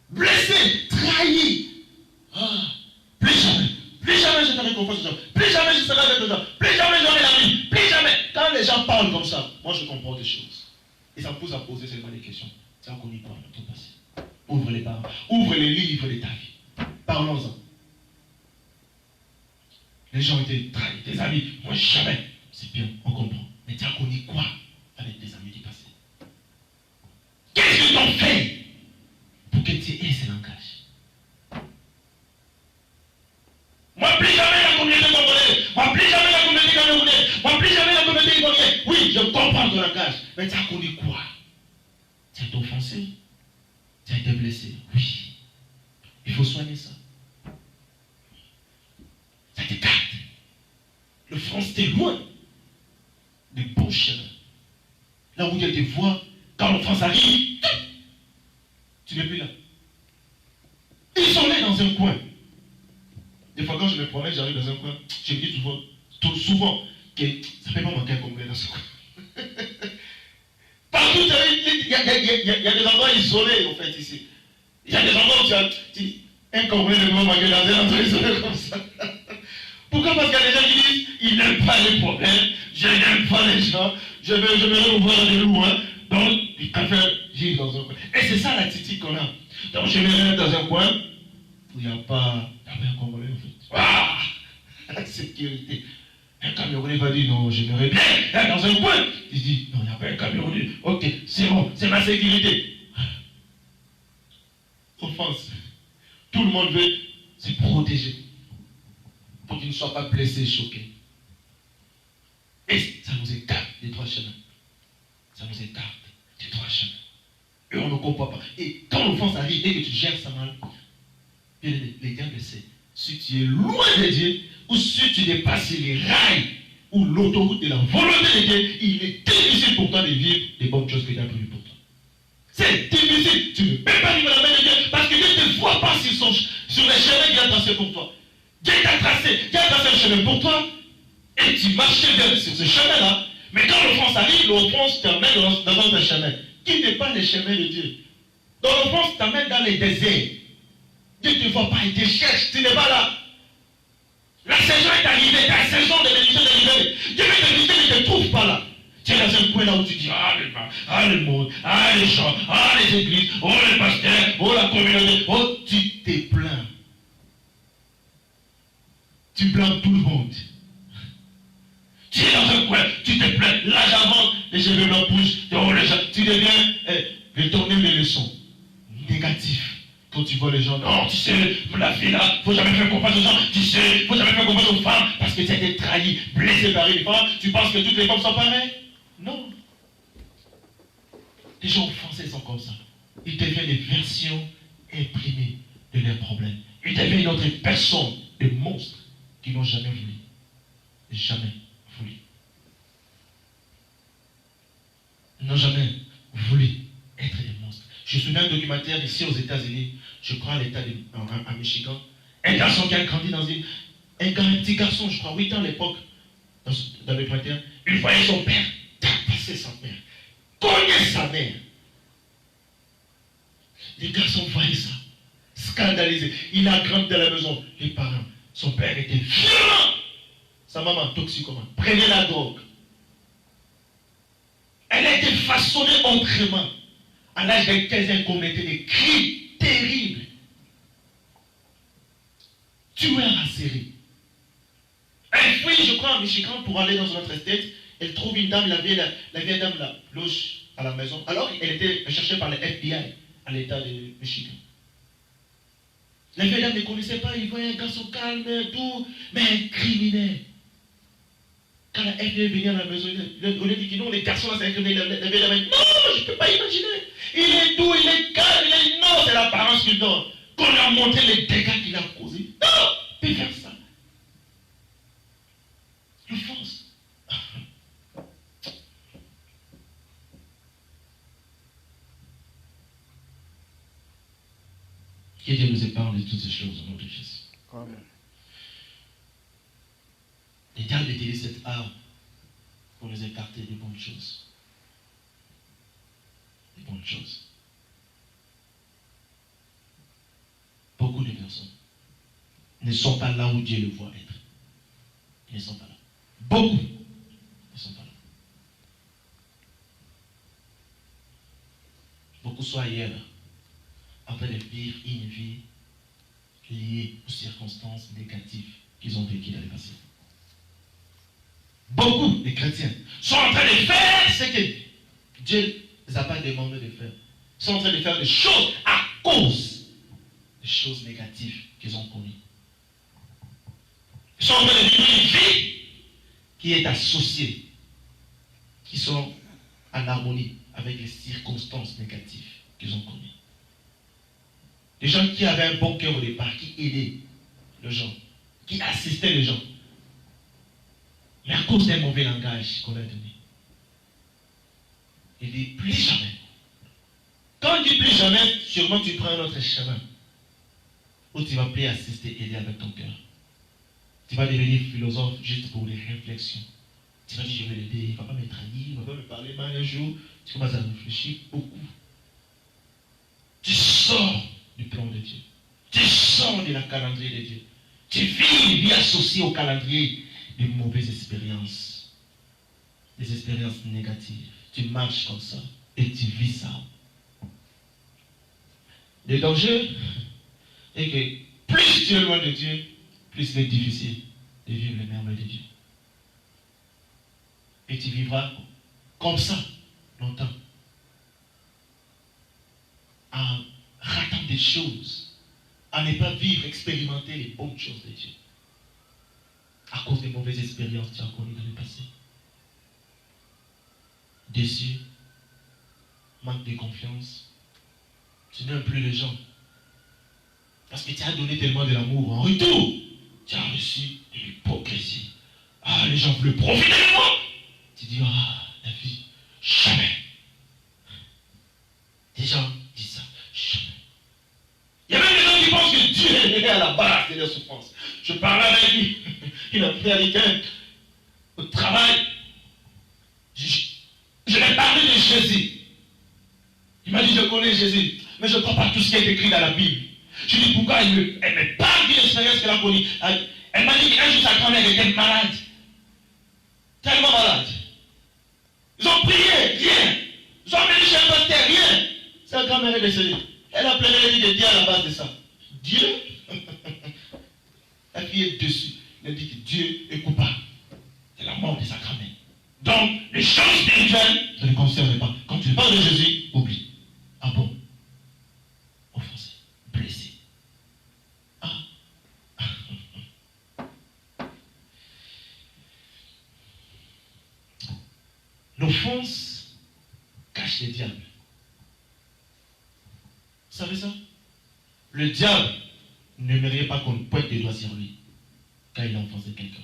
Blessé, trahi. Plus jamais je ferai confiance aux gens. Plus jamais je serai avec les gens. Plus jamais j'aurai la vie. Plus jamais. Quand les gens parlent comme ça, moi je comprends des choses. Et ça me pousse à poser seulement des questions. Tu as connu quoi dans ton passé? Ouvre les paroles. Ouvre les livres de ta vie. Parlons-en. Les gens étaient trahis. Tes amis, moi jamais. C'est bien, on comprend. Mais tu as connu quoi avec tes amis du passé? Qu'est-ce qu'ils t'ont fait pour que tu aies ce langage? Moi, plus jamais la communauté congolaise. Moi, plus jamais la communauté camerounaise. Moi, plus jamais la communauté ivoirienne. Oui, je comprends ton langage. Mais tu as connu quoi? Tu as été offensé. Tu as été blessé. Oui. Il faut soigner ça. Ça t'écarte. Le France t'est loin des bons chemins. Là où Dieu te voit, quand l'offense arrive, tu n'es plus là. Isolé dans un coin. Des fois, quand je me promène, j'arrive dans un coin, je me dis souvent que ça ne peut pas manquer un Congolais dans ce coin. Partout, il y a des endroits isolés, en fait, ici. Il y a des endroits où tu dis, un Congolais ne peut pas manquer dans un endroit isolé comme ça. Pourquoi? Parce qu'il y a des gens qui disent, ils n'aiment pas les problèmes, je n'aime pas les gens, je vais voir de loin, donc ils préfèrent vivre dans un coin. Et c'est ça l'attitude qu'on a. Donc je vais aller dans un coin où il n'y a pas un Congolais en fait. Ah, la sécurité. Un Camerounais va dire non, j'aimerais bien être dans un coin. Il dit non, il n'y a pas un Camerounais. Ok, c'est bon, c'est ma sécurité. Offense. Tout le monde veut se protéger pour qu'il ne soit pas blessé, choqué. Et ça nous écarte des trois chemins. Ça nous écarte des trois chemins. Et on ne comprend pas. Et quand l'offense arrive et que tu gères ça mal, les diables sait. Si tu es loin de Dieu, ou si tu dépasses les rails ou l'autoroute de la volonté de Dieu, il est difficile pour toi de vivre les bonnes choses que Dieu a prévues pour toi. C'est difficile. Tu ne peux pas vivre la main de Dieu parce que Dieu ne te voit pas sur les chemins qu'il a tracés pour toi. Dieu t'a tracé un chemin pour toi et tu marches sur ce chemin-là. Mais quand l'offense arrive, l'offense t'amène dans un chemin qui n'est pas le chemin de Dieu. Donc l'offense t'amène dans les déserts. Dieu ne te voit pas, il te cherche, tu n'es pas là. La saison est arrivée, ta saison de bénédiction est arrivée. Dieu veut te visiter, mais il ne te trouve pas là. Tu es dans un coin là où tu dis, le monde, les gens, les églises, les pasteurs, la communauté, tu te plains. Tu blâmes tout le monde. Tu es dans un coin, tu te plains, là j'avance, les cheveux blancs poussent, tu deviens le tourneur de leçons négatif. Quand tu vois les gens, non, tu sais, la fille là, il ne faut jamais faire confiance aux gens, tu sais, il ne faut jamais faire confiance aux femmes, parce que tu as été trahi, blessé par une femme, tu penses que toutes les femmes sont pareilles? Non. Les gens français sont comme ça. Ils deviennent des versions imprimées de leurs problèmes. Ils deviennent une autre personne, des monstres qui n'ont jamais voulu. Jamais voulu. Ils n'ont jamais voulu être des monstres. Je me souviens d'un documentaire ici aux États-Unis, je crois à l'État à Michigan. Un garçon qui a grandi dans un petit garçon, je crois, 8 ans à l'époque, dans le documentaire. Il voyait son père tapasser sa mère, cogner sa mère. Les garçons voyaient ça, scandalisés. Il a grandi dans la maison. Les parents, son père était violent. Sa maman, toxicomane, prenait la drogue. Elle a été façonnée autrement. À l'âge de 15 ans, elle commettait des crimes terribles. tueur en série. Un fouille, je crois, en Michigan, pour aller dans notre estate, elle trouve une dame, la vieille dame la loge à la maison. Alors, elle était recherchée par le FBI à l'état de Michigan. La vieille dame ne connaissait pas, il voyait un garçon calme, doux, mais un criminel. Quand la FBI venait à la maison, on lui a dit que non, les garçons là, c'est un criminel. La vieille dame a dit, non, je ne peux pas imaginer. Il est doux, il est calme, non, c'est l'apparence qu'il donne. Qu'on lui a montré les dégâts qu'il a causés. Non, il peut faire ça. L'offense. Que Dieu nous épargne de toutes ces choses au nom de Jésus. Amen. Le diable utilise cette arme pour nous écarter des bonnes choses. Des bonnes choses. Beaucoup de personnes ne sont pas là où Dieu le voit être. Ils ne sont pas là. Beaucoup ne sont pas là. Beaucoup sont ailleurs, en train de vivre une vie liée aux circonstances négatives qu'ils ont vécues dans le passé. Beaucoup de chrétiens sont en train de faire ce que Dieu ne les a pas demandé de faire. Ils sont en train de faire des choses à cause des choses négatives qu'ils ont connues. Ils sont en train de vivre une vie qui est associée, qui sont en harmonie avec les circonstances négatives qu'ils ont connues. Des gens qui avaient un bon cœur au départ, qui aidaient les gens, qui assistaient les gens. Mais à cause d'un mauvais langage qu'on a donné, il dit plus jamais. Quand il dit plus jamais, sûrement tu prends un autre chemin où tu vas plus assister, aider avec ton cœur. Tu vas devenir philosophe juste pour les réflexions. Tu vas dire, je vais l'aider, il ne va pas me trahir, il ne va pas me parler mal un jour. Tu commences à réfléchir beaucoup. Tu sors du plan de Dieu. Tu sors de la calendrier de Dieu. Tu vis une vie associée au calendrier de mauvaises expériences. Des expériences négatives. Tu marches comme ça et tu vis ça. Le danger est que plus tu es loin de Dieu, plus c'est difficile de vivre les merveilles de Dieu. Et tu vivras comme ça longtemps. En ratant des choses, à ne pas vivre, expérimenter les bonnes choses de Dieu. À cause des mauvaises expériences que tu as connues dans le passé. Déçu, manque de confiance, tu n'aimes plus les gens. Parce que tu as donné tellement de l'amour. En retour, tu as reçu de l'hypocrisie. Ah, les gens veulent profiter de moi. Tu dis, ah, la vie, jamais. Des gens disent ça, jamais. Il y a même des gens qui pensent que Dieu est à la base de leur souffrance. Je parlais avec lui, il a fait avec un au travail. Je lui ai parlé de Jésus. Il m'a dit, je connais Jésus, mais je ne crois pas tout ce qui est écrit dans la Bible. Je lui ai dit, pourquoi elle me parle d'une expérience qu'elle a connue. Elle m'a dit qu'un jour sa grand-mère était malade. Tellement malade. Ils ont prié, rien. Ils ont amené chez un pasteur, rien. Sa grand-mère est décédée. Elle a pleuré, elle a dit que Dieu à la base de ça. Dieu. La fille est dessus. Elle a dit que Dieu est coupable. C'est la mort de sa grand-mère. Donc, les choses spirituelles ne les concernent pas. Quand tu parles de Jésus, oublie. Ah bon? Offensé, blessé. Ah. L'offense cache le diable. Vous savez ça? Le diable n'aimerait pas qu'on pointe des doigts sur lui quand il a offensé quelqu'un.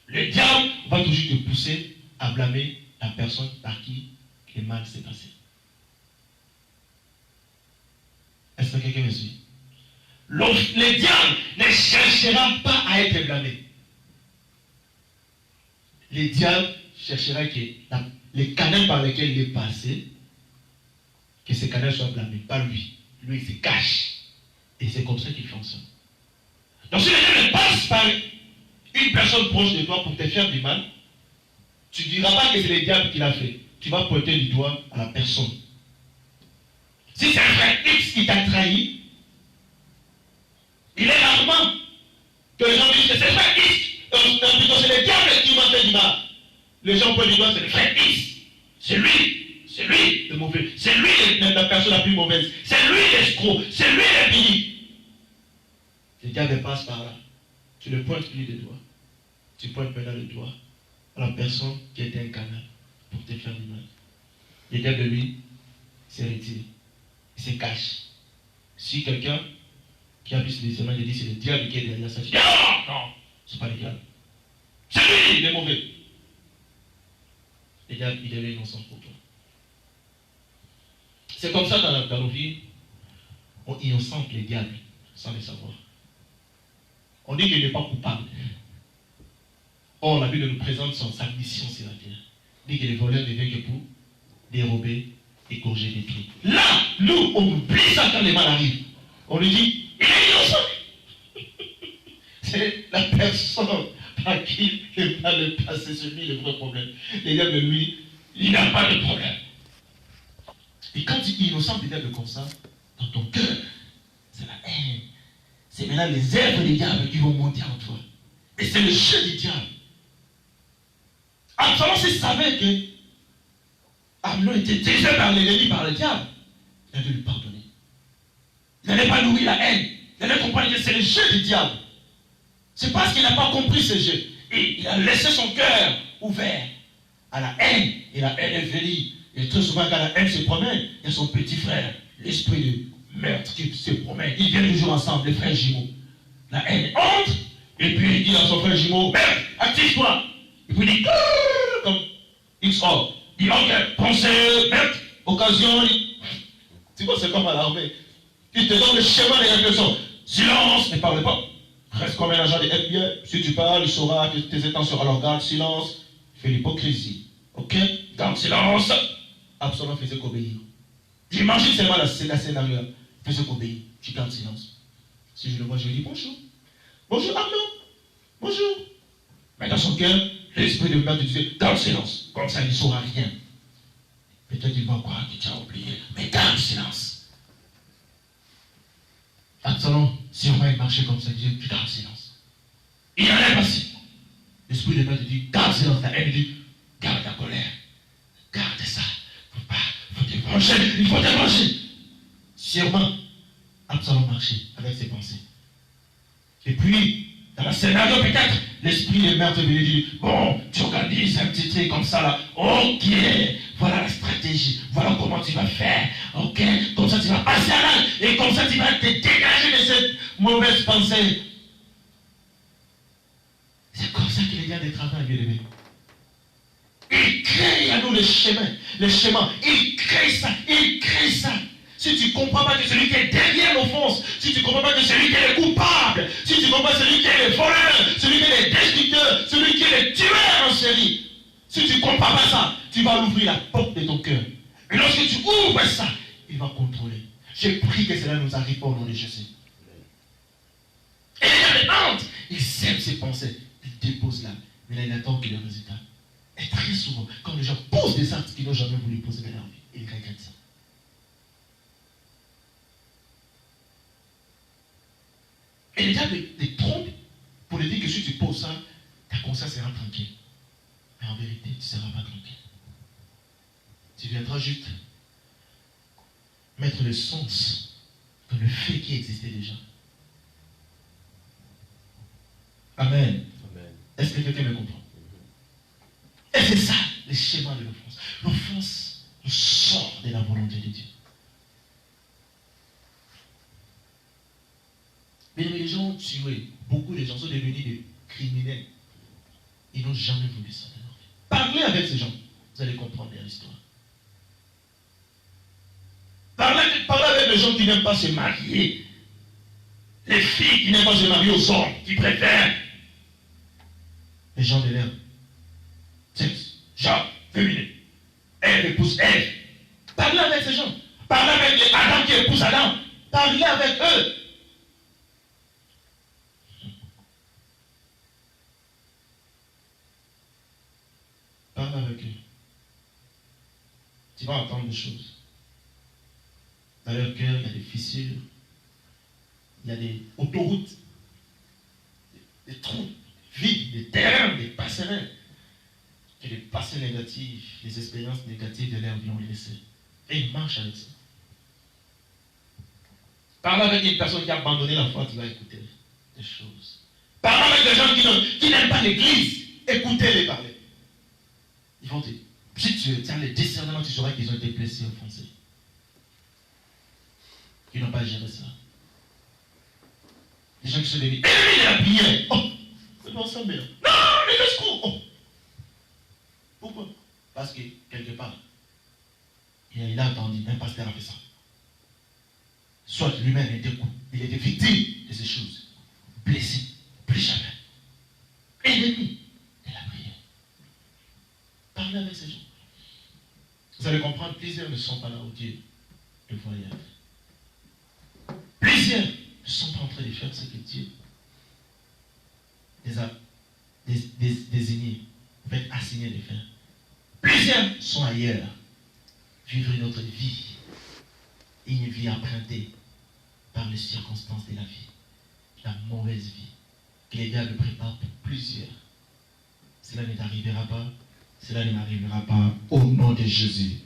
Le diable va toujours te pousser à blâmer la personne par qui le mal s'est passé. Est-ce que quelqu'un me suit? Le diable ne cherchera pas à être blâmé. Le diable cherchera que les canaux par lesquels il est passé, que ces canaux soient blâmés, pas lui. Lui, il se cache. Et c'est comme ça qu'il fonctionne. Donc si le diable passe par une personne proche de toi pour te faire du mal, tu ne diras pas que c'est le diable qui l'a fait. Tu vas pointer du doigt à la personne. Si c'est un frère X qui t'a trahi, il est là bizarrement que les gens disent que c'est le frère X. Plutôt c'est le diable qui m'a fait du mal. Les gens peuvent dire c'est le frère X. C'est lui le mauvais. C'est lui la personne la plus mauvaise. C'est lui l'escroc. C'est lui l'impie. Le diable passe par là. Tu ne pointes plus le doigt. Tu pointes maintenant le doigt à la personne qui était un canal pour te faire du mal. Le diable, lui, s'est retiré. Il se cache. Si quelqu'un qui a plus de discernement dit c'est le diable qui est derrière ça, tu dis non, c'est pas le diable. C'est lui, il est mauvais. Le diable, il est innocent pour toi. C'est comme ça dans nos vies, on innocente les diables sans le savoir. On dit qu'il n'est pas coupable. Or, la Bible nous présente sa mission sur la terre. Il dit que les voleurs ne viennent que pour dérober, égorger, détruire. Là, nous, on oublie ça quand les mal arrivent. On lui dit, il est innocent. C'est la personne par qui le mal est passé, c'est lui le vrai problème. Les diables, lui, il n'a pas de problème. Et quand tu es innocent du diable comme ça, dans ton cœur, c'est la haine. C'est maintenant les œuvres des diables qui vont monter en toi. Et c'est le jeu du diable. Absalom savait que Amnon était déjà par l'ennemi, par le diable. Il avait lui pardonner. Il n'allait pas nourrir la haine. Il allait comprendre que c'est le jeu du diable. C'est parce qu'il n'a pas compris ce jeu. Et il a laissé son cœur ouvert à la haine. Et la haine est venue. Et très souvent, quand la haine se promène, il y a son petit frère, l'esprit de meurtre qui se promène. Ils viennent toujours ensemble, les frères jumeaux. La haine entre, et puis il dit à son frère jumeau, merde, active-toi. Et puis il dit, comme XO. Il dit, ok, pensez, merde, occasion. Tu vois, c'est comme à l'armée. Il te donne le schéma des réflexions. Silence, ne parle pas. Reste comme un agent de FBI. Si tu parles, il saura que tes intentions. Alors garde silence. Fais l'hypocrisie. Ok? Garde silence. Absalom faisait qu'obéir. J'imagine seulement la scénario. Faisait qu'obéir. Tu gardes silence. Si je le vois, je lui dis bonjour. Bonjour Arnaud. Bonjour. Mais dans son cœur, l'esprit de meurtre disait garde silence. Comme ça, il ne saura rien. Peut-être il va croire que tu as oublié. Mais garde silence. Absalom, sûrement il marchait comme ça, il disait, tu gardes silence. Il allait passer. L'esprit de meurtre dit, garde silence. La haine dit, garde ta colère. Garde ça. Faut te venger. Il faut te venger. Sûrement, Absalom marchait avec ses pensées. Et puis, dans le scénario peut-être, l'esprit de meurtre lui dit, bon, tu organises un petit truc comme ça là. Ok, voilà la stratégie. Voilà comment tu vas faire. Ok, comme ça tu vas passer à l'âge. Et comme ça tu vas te dégager de cette mauvaise pensée. C'est comme ça qu'il y a des travaux, bien aimé. Il crée à nous le chemin. Il crée ça. Si tu ne comprends pas que celui qui est derrière l'offense, si tu ne comprends pas que celui qui est le coupable, si tu ne comprends pas celui qui est le voleur, celui qui est le destructeur, celui qui est le tueur en série, si tu ne comprends pas ça, tu vas ouvrir la porte de ton cœur. Et lorsque tu ouvres ça, il va contrôler. J'ai pris que cela nous arrive pas au nom de Jésus. Et il y a des il sème ses pensées, il dépose là, mais là il attend qu'il y ait le résultat. Et très souvent, quand les gens posent des actes qu'ils n'ont jamais voulu poser dans leur vie, ils regrettent ça. Et les diables les trompent pour leur dire que si tu poses ça, ta conscience sera tranquille. Mais en vérité, tu ne seras pas tranquille. Tu viendras juste mettre le sens dans le fait qui existait déjà. Amen. Amen. Est-ce que quelqu'un me comprend? Et c'est ça, le schéma de l'offense. L'offense nous sort de la volonté de Dieu. Mais les gens ont tué. Beaucoup de gens sont devenus des criminels. Ils n'ont jamais voulu ça de leur vie. Parlez avec ces gens. Vous allez comprendre bien l'histoire. Parlez avec les gens qui n'aiment pas se marier. Les filles qui n'aiment pas se marier aux hommes, qui préfèrent les gens de l'air. Sexe, genre, féminin. Ève épouse Ève. Parlez avec ces gens. Parlez avec les Adam qui épouse Adam. Parlez avec eux. Parle avec eux. Tu vas entendre des choses. Dans leur cœur, il y a des fissures. Il y a des autoroutes des trous vides, des terrains, des passerelles. Que les passés négatifs, les expériences négatives de leur vie ont laissé. Et ils marchent avec ça. Parle avec une personne qui a abandonné la foi, tu vas écouter des choses. Parle avec des gens qui n'aiment pas l'église, écoutez-les parler. Ils vont te dire, si tu as le discernement, tu sauras qu'ils ont été blessés, offensés. Ils n'ont pas géré ça. Les gens qui se dévient, il a prié. Oh, c'est pas ça, mais non, les escrocs. Oh. Pourquoi? Parce que, quelque part, il a entendu, un pasteur a fait ça. Soit lui-même il était victime de ces choses. Blessé, plus jamais. Ennemi de la prière. Parlez avec ces gens. Vous allez comprendre, plusieurs ne sont pas là où Dieu le voyait. Plusieurs ne sont pas en train de faire ce que Dieu les a désignés, assignés de faire. Plusieurs sont ailleurs, vivre une autre vie, une vie empruntée par les circonstances de la vie, la mauvaise vie, que les diables préparent pour plusieurs. Cela ne t'arrivera pas, cela ne m'arrivera pas au nom de Jésus.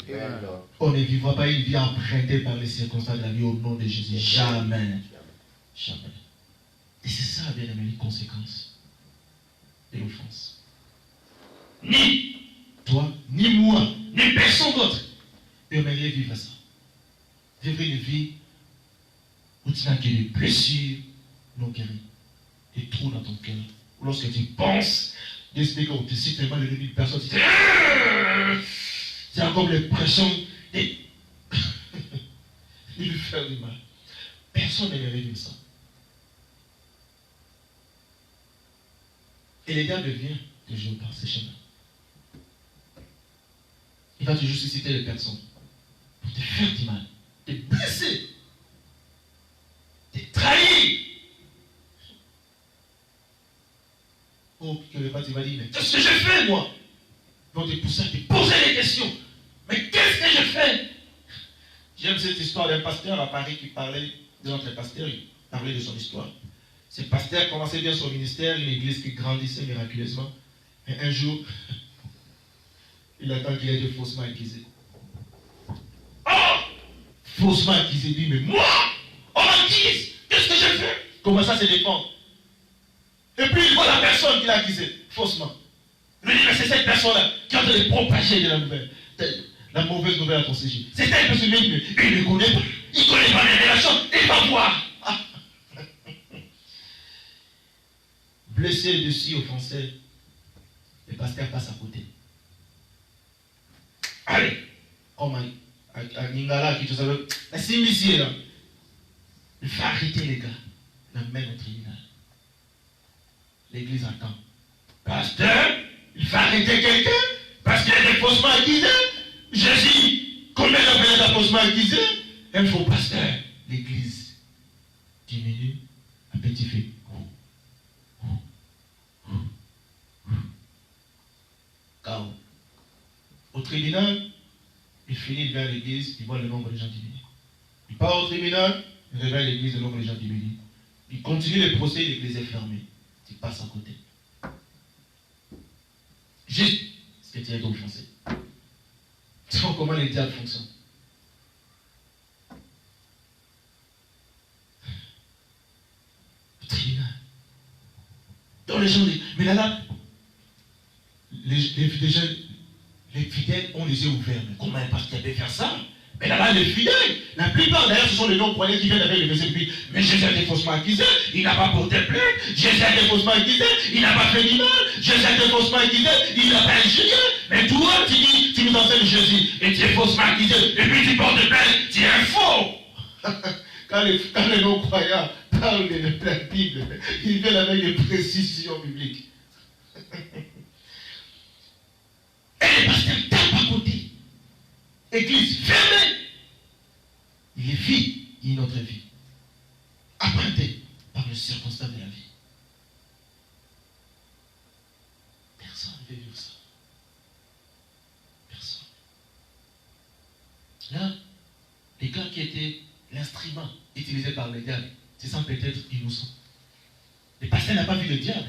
On ne vivra pas une vie empruntée par les circonstances de la vie au nom de Jésus. Jamais. Jamais. Et c'est ça, bien aimé, les conséquences de l'offense. Ni toi, ni moi, ni personne d'autre ne aimerait vivre ça. Vivre une vie où tu n'as que des blessures non guéries, des trous dans ton cœur. Lorsque tu penses, d'esprit qu'on te cite tellement de personnes, tu as comme l'impression de lui faire du mal. Personne n'aimerait vivre ça. Et les diables viennent toujours par ces chemins. Il va toujours susciter les personnes pour te faire du mal, te blesser, te trahir. Oh, quelque part, tu vas dire, mais qu'est-ce que j'ai fait, moi? Ils vont te pousser à te poser des questions. Mais qu'est-ce que j'ai fait? J'aime cette histoire d'un pasteur à Paris qui parlait de notre pasteur, il parlait de son histoire. Ce pasteur commençait bien son ministère, une église qui grandissait miraculeusement. Et un jour, il attend qu'il ait été faussement accusé. Oh! Faussement accusé, il dit, mais moi, on m'accuse, qu'est-ce que j'ai fait? Commence à se défendre. Et puis il voit la personne qui l'a accusé, faussement. Il lui dit, mais c'est cette personne-là qui est en train de propager de la nouvelle, la mauvaise nouvelle à ton sujet. C'est elle parce que lui, il ne connaît pas, il ne connaît pas les relations, il va voir. Ah. Blessé dessus, offensé, le pasteur passe à côté. Allez, comme à Ningala qui te savait, la simisier là, il faut arrêter les gars, la même au tribunal. L'église attend. Pasteur, il faut arrêter quelqu'un parce qu'il est faussement accusé. Jésus, combien d'appelés est faussement accusé? Il faut pasteur. L'église diminue à petit feu. Car au tribunal, il finit vers l'église, il voit le nombre de gens diminuer. Il part au tribunal, il révèle l'église, le nombre de gens diminue. Il continue le procès, l'église est fermée. Tu passes à côté. Juste ce que tu as été offensé. Tu vois comment les diables fonctionnent. Le tribunal. Donc les gens disent, mais là, les fidèles ont les yeux ouverts. Mais comment un pasteur peut faire ça? Mais là-bas, les fidèles, la plupart d'ailleurs, ce sont les non-croyants qui viennent avec le verset puis, mais Jésus a été faussement accusé, il n'a pas porté plainte, Jésus a été faussement accusé, il n'a pas fait du mal, Jésus a été faussement accusé, il n'a pas injurié. Mais toi, tu dis, tu nous enseignes Jésus, et tu es faussement accusé, et puis tu portes plainte, tu es un faux. Quand les non-croyants parlent de la Bible, ils viennent avec des précisions bibliques. Et les pasteurs tapent à côté. Église fermée. Il vit une autre vie. Empruntée par les circonstances de la vie. Personne ne veut vivre ça. Personne. Là, les gars qui étaient l'instrument utilisé par les diables, c'est ça peut-être innocent. Le pasteur n'a pas vu le diable,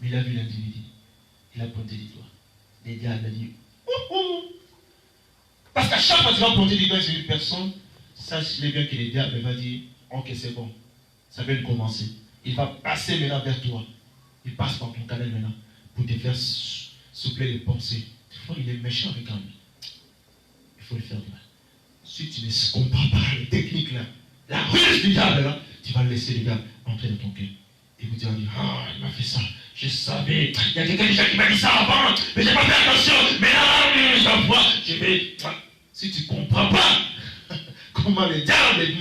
mais il a vu l'individu. Il a pointé du doigt. Le diable a dit, ouh, ouh. Parce qu'à chaque fois que tu vas pointer du doigt sur une personne, sache-le bien que le diable va dire, ok, c'est bon, ça vient de commencer. Il va passer maintenant vers toi. Il passe par ton canal maintenant pour te faire souffler les pensées. Des fois, il est méchant avec un lui. Il faut le faire du mal. Si tu ne comprends pas les techniques là, la ruse du diable là, tu vas laisser le diable entrer dans ton cœur. Et vous allez dire, ah, il m'a fait ça, je savais, il y a quelqu'un déjà qui m'a dit ça avant, mais j'ai pas fait attention, mais là, je vois, je vais. Si tu ne comprends pas comment le diable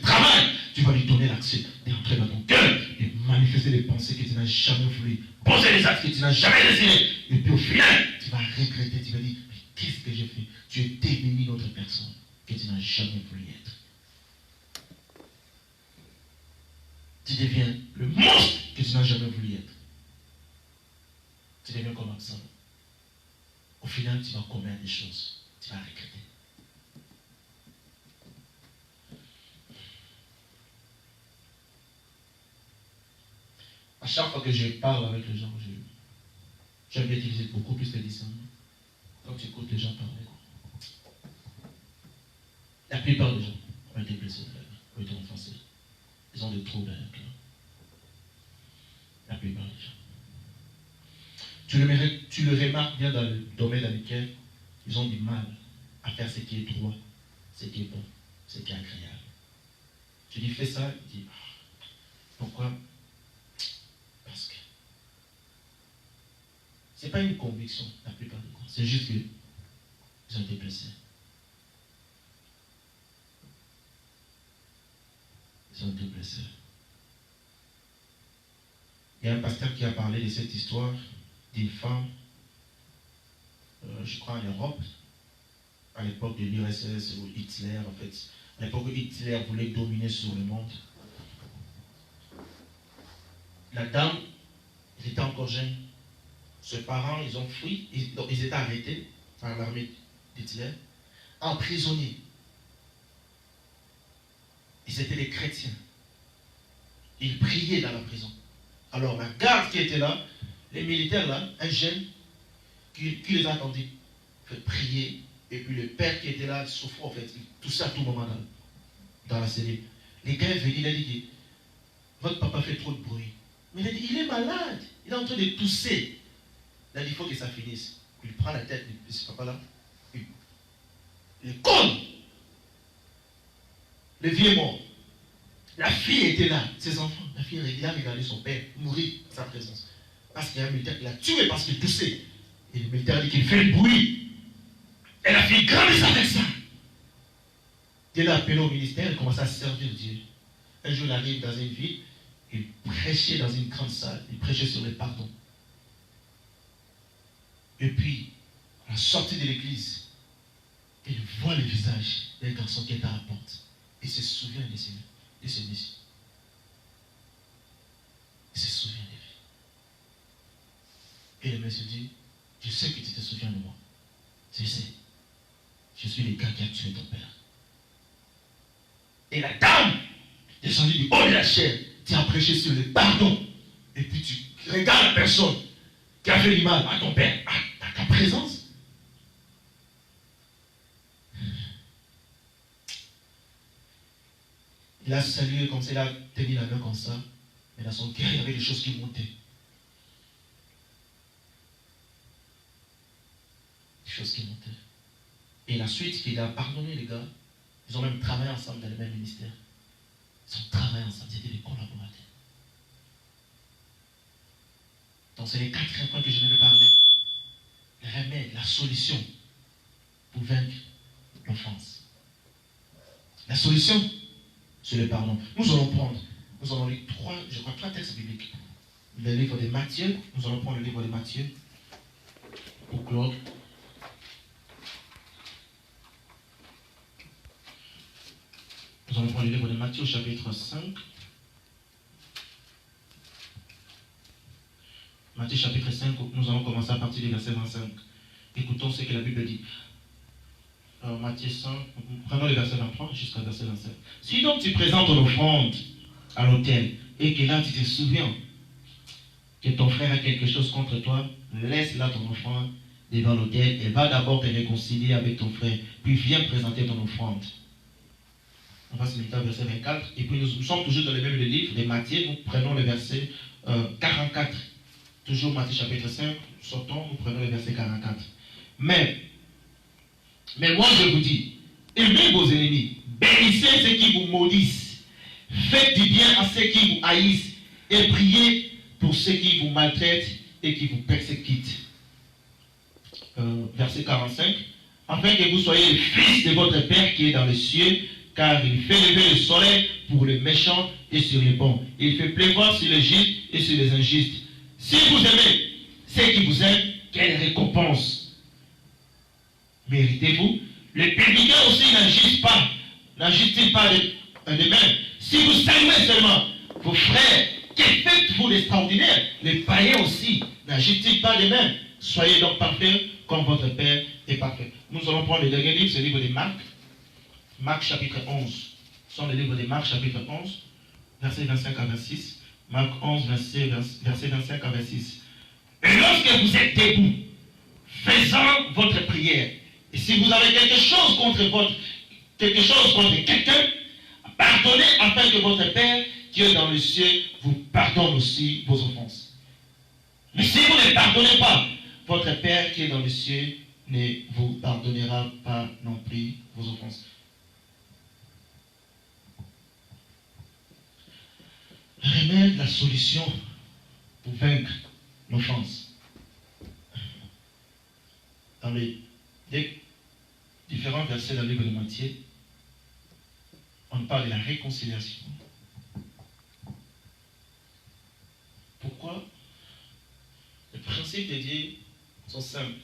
travaille, tu vas lui donner l'accès d'entrer dans ton cœur et manifester les pensées que tu n'as jamais voulu, poser les actes que tu n'as jamais désirés. Et puis au final, tu vas regretter, tu vas dire, mais qu'est-ce que j'ai fait? Tu es devenu une autre personne que tu n'as jamais voulu être. Tu deviens le monstre que tu n'as jamais voulu être. Tu deviens comme Absalom. Au final, tu vas commettre des choses. Tu vas regretter. À chaque fois que je parle avec les gens, j'aime bien utiliser beaucoup plus de discernement. Quand tu écoutes les gens parler, la plupart des gens ont été blessés, ont été offensés. Ils ont des troubles avec eux. La plupart des gens. Tu le remarques bien dans le domaine dans lequel ils ont du mal à faire ce qui est droit, ce qui est bon, ce qui est agréable. Tu dis fais ça, il dit pourquoi? Parce que ce n'est pas une conviction la plupart du temps. C'est juste qu'ils ont été blessés. Ils ont été blessés. Il y a un pasteur qui a parlé de cette histoire d'une femme, je crois en Europe, à l'époque de l'URSS ou Hitler, en fait. À l'époque où Hitler voulait dominer sur le monde. La dame, elle était encore jeune. Ses parents, ils ont fui, ils étaient arrêtés par l'armée d'Hitler, emprisonnés. Ils étaient des chrétiens. Ils priaient dans la prison. Alors la garde qui était là, les militaires là, un jeune qui les attendait, fait prier, et puis le père qui était là souffrait en fait, il toussait à tout moment dans la cellule. Les gars venaient, il a dit, votre papa fait trop de bruit. Mais il a dit, il est malade, il est en train de tousser. Il a dit, il faut que ça finisse. Il prend la tête de ce papa là, il colle. Le vieux est mort. La fille était là, ses enfants. La fille a regardé son père mourir en sa présence. Parce qu'il y a un militaire qui l'a tué parce qu'il toussait. Et le militaire a dit qu'il fait le bruit. Et la fille grandissait avec ça. Dieu l'a appelé au ministère, il commençait à servir Dieu. Un jour, il arrive dans une ville, il prêchait dans une grande salle, il prêchait sur le pardon. Et puis, à la sortie de l'église, il voit le visage d'un garçon qui est à la porte. Il se souvient de ce monsieur. Il se souvient de lui. Et le monsieur dit, je sais que tu te souviens de moi. Je sais. Je suis le gars qui a tué ton père. Et la dame, descendue du haut de la chair, tu as prêché sur le pardon. Et puis tu regardes la personne qui a fait du mal à ton père, à ta présence. Il a salué comme ça, il a tenu la main comme ça. Mais dans son cœur, il y avait des choses qui montaient. Des choses qui montaient. Et la suite, il a pardonné les gars. Ils ont même travaillé ensemble dans le même ministère. Ils ont travaillé ensemble, c'était des collaborateurs. Donc c'est les 4 points que je viens de parler. Le remède, la solution pour vaincre l'offense. La solution, c'est le pardon. Nous allons lire 3 textes bibliques. Le livre de Matthieu, nous allons prendre le livre de Matthieu pour Claude. Nous allons prendre le livre de Matthieu, chapitre 5. Matthieu, chapitre 5, nous allons commencer à partir du verset 25. Écoutons ce que la Bible dit. Matthieu 5, prenons le verset 23 jusqu'au verset 27. Si donc tu présentes ton offrande à l'autel, et que là tu te souviens que ton frère a quelque chose contre toi, laisse là ton offrande devant l'autel et va d'abord te réconcilier avec ton frère, puis viens présenter ton offrande. On va se mettre au verset 24, et puis nous sommes toujours dans le même livre de Matthieu, nous prenons le verset 44. Toujours Matthieu chapitre 5, sortons, nous prenons le verset 44. Mais moi je vous dis, aimez vos ennemis, bénissez ceux qui vous maudissent, faites du bien à ceux qui vous haïssent, et priez pour ceux qui vous maltraitent et qui vous persécutent. Verset 45. Afin que vous soyez les fils de votre Père qui est dans les cieux, car il fait lever le soleil pour les méchants et sur les bons. Il fait pleuvoir sur les justes et sur les injustes. Si vous aimez ceux qui vous aiment, quelle récompense méritez-vous? Les publicains aussi n'agissent-ils pas de même? Si vous saluez seulement vos frères, que faites-vous d'extraordinaire? Les païens aussi n'agissent-ils pas de même? Soyez donc parfaits comme votre Père est parfait. Nous allons prendre le dernier livre, c'est le livre de Marc. Marc chapitre 11. Ce sont les livres de Marc chapitre 11, verset 25 à 26. Marc 11, verset 25 à 26. Et lorsque vous êtes debout, faisant votre prière, et si vous avez quelque chose contre quelqu'un, pardonnez afin que votre Père qui est dans le ciel vous pardonne aussi vos offenses. Mais si vous ne pardonnez pas, votre Père qui est dans le ciel ne vous pardonnera pas non plus vos offenses. Le remède, la solution pour vaincre l'offense. Dans les différents versets dans le livre de Matthieu, on parle de la réconciliation. Pourquoi? Les principes de Dieu sont simples.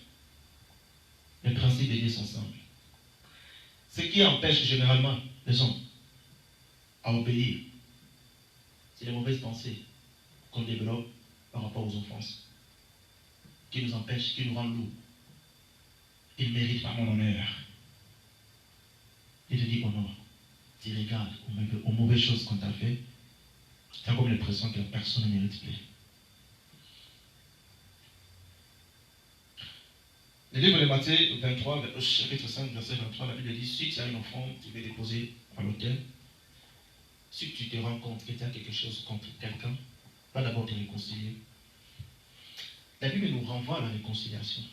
Les principes de Dieu sont simples. Ce qui empêche généralement les gens à obéir, c'est les mauvaises pensées qu'on développe par rapport aux offenses, qui nous empêchent, qui nous rendent lourds. Il mérite pas mon honneur. Il te dit honore. Tu regardes aux mauvaises choses qu'on t'a fait. Tu as comme l'impression que la personne ne mérite plus. Le livre de Matthieu 23, chapitre 5, verset 23, la Bible dit, si tu as une offrande, tu veux déposer à l'autel. Si tu te rends compte que tu as quelque chose contre quelqu'un, va d'abord te réconcilier. La Bible nous renvoie à la réconciliation,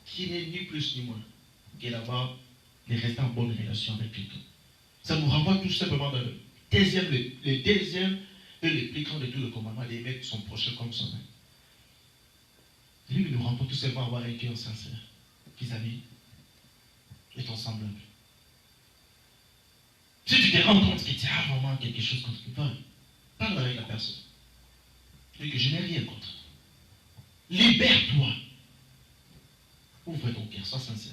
qui n'est ni plus ni moins que d'avoir de rester en bonne relation avec quelqu'un. Ça nous renvoie tout simplement dans le deuxième et le plus grand de tous les commandements, d'aimer son prochain comme soi-même. La Bible nous renvoie tout simplement à avoir un cœur sincère vis-à-vis de ton semblable. Si tu te rends compte que tu as vraiment quelque chose contre quelqu'un, parle avec la personne. Dis que je n'ai rien contre. Libère-toi. Ouvre ton cœur, sois sincère.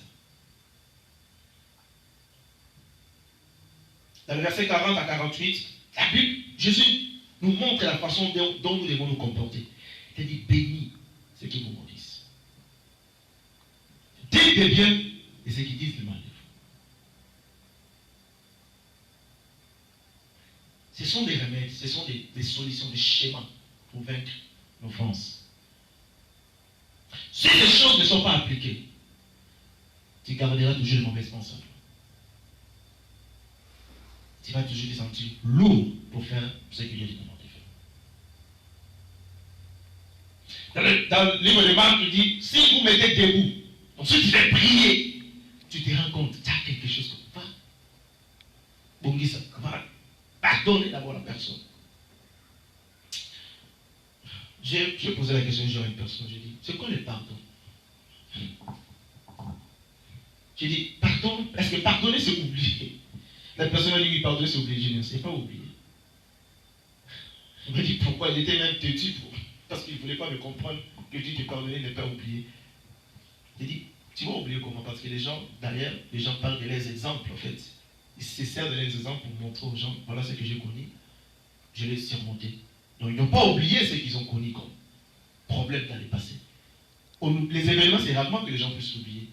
Dans le verset 40 à 48, la Bible, Jésus nous montre la façon dont nous devons nous comporter. Il dit, bénis ceux qui vous maudissent. Dites des biens et ceux qui disent du mal. Ce sont des remèdes, ce sont des solutions, des schémas pour vaincre l'offense. Si les choses ne sont pas appliquées, tu garderas toujours les mauvaises pensées. Tu vas toujours te sentir lourd pour faire ce que Dieu te demande de faire. Dans le livre de Marc, il dit, si vous mettez debout, donc si tu fais prier, tu te rends compte, tu as quelque chose comme ça. Bon, dis ça, va. Pardonnez d'abord la personne. J'ai posé la question à une personne, j'ai dit, c'est quoi le pardon? J'ai dit, pardon, est-ce que pardonner c'est oublier? La personne a dit, oui, pardonner c'est oublier. Je ne sais pas oublier. Il m'a dit, pourquoi? Il était même têtu parce qu'il ne voulait pas me comprendre que Dieu te pardonner n'est pas oublier. J'ai dit, tu vas oublier comment? Parce que les gens, derrière, les gens parlent de leurs exemples en fait. Ils se servent de leurs exemples pour montrer aux gens, voilà ce que j'ai connu, je l'ai surmonté. Donc ils n'ont pas oublié ce qu'ils ont connu comme problème dans le passé. Les événements, c'est rarement que les gens puissent oublier.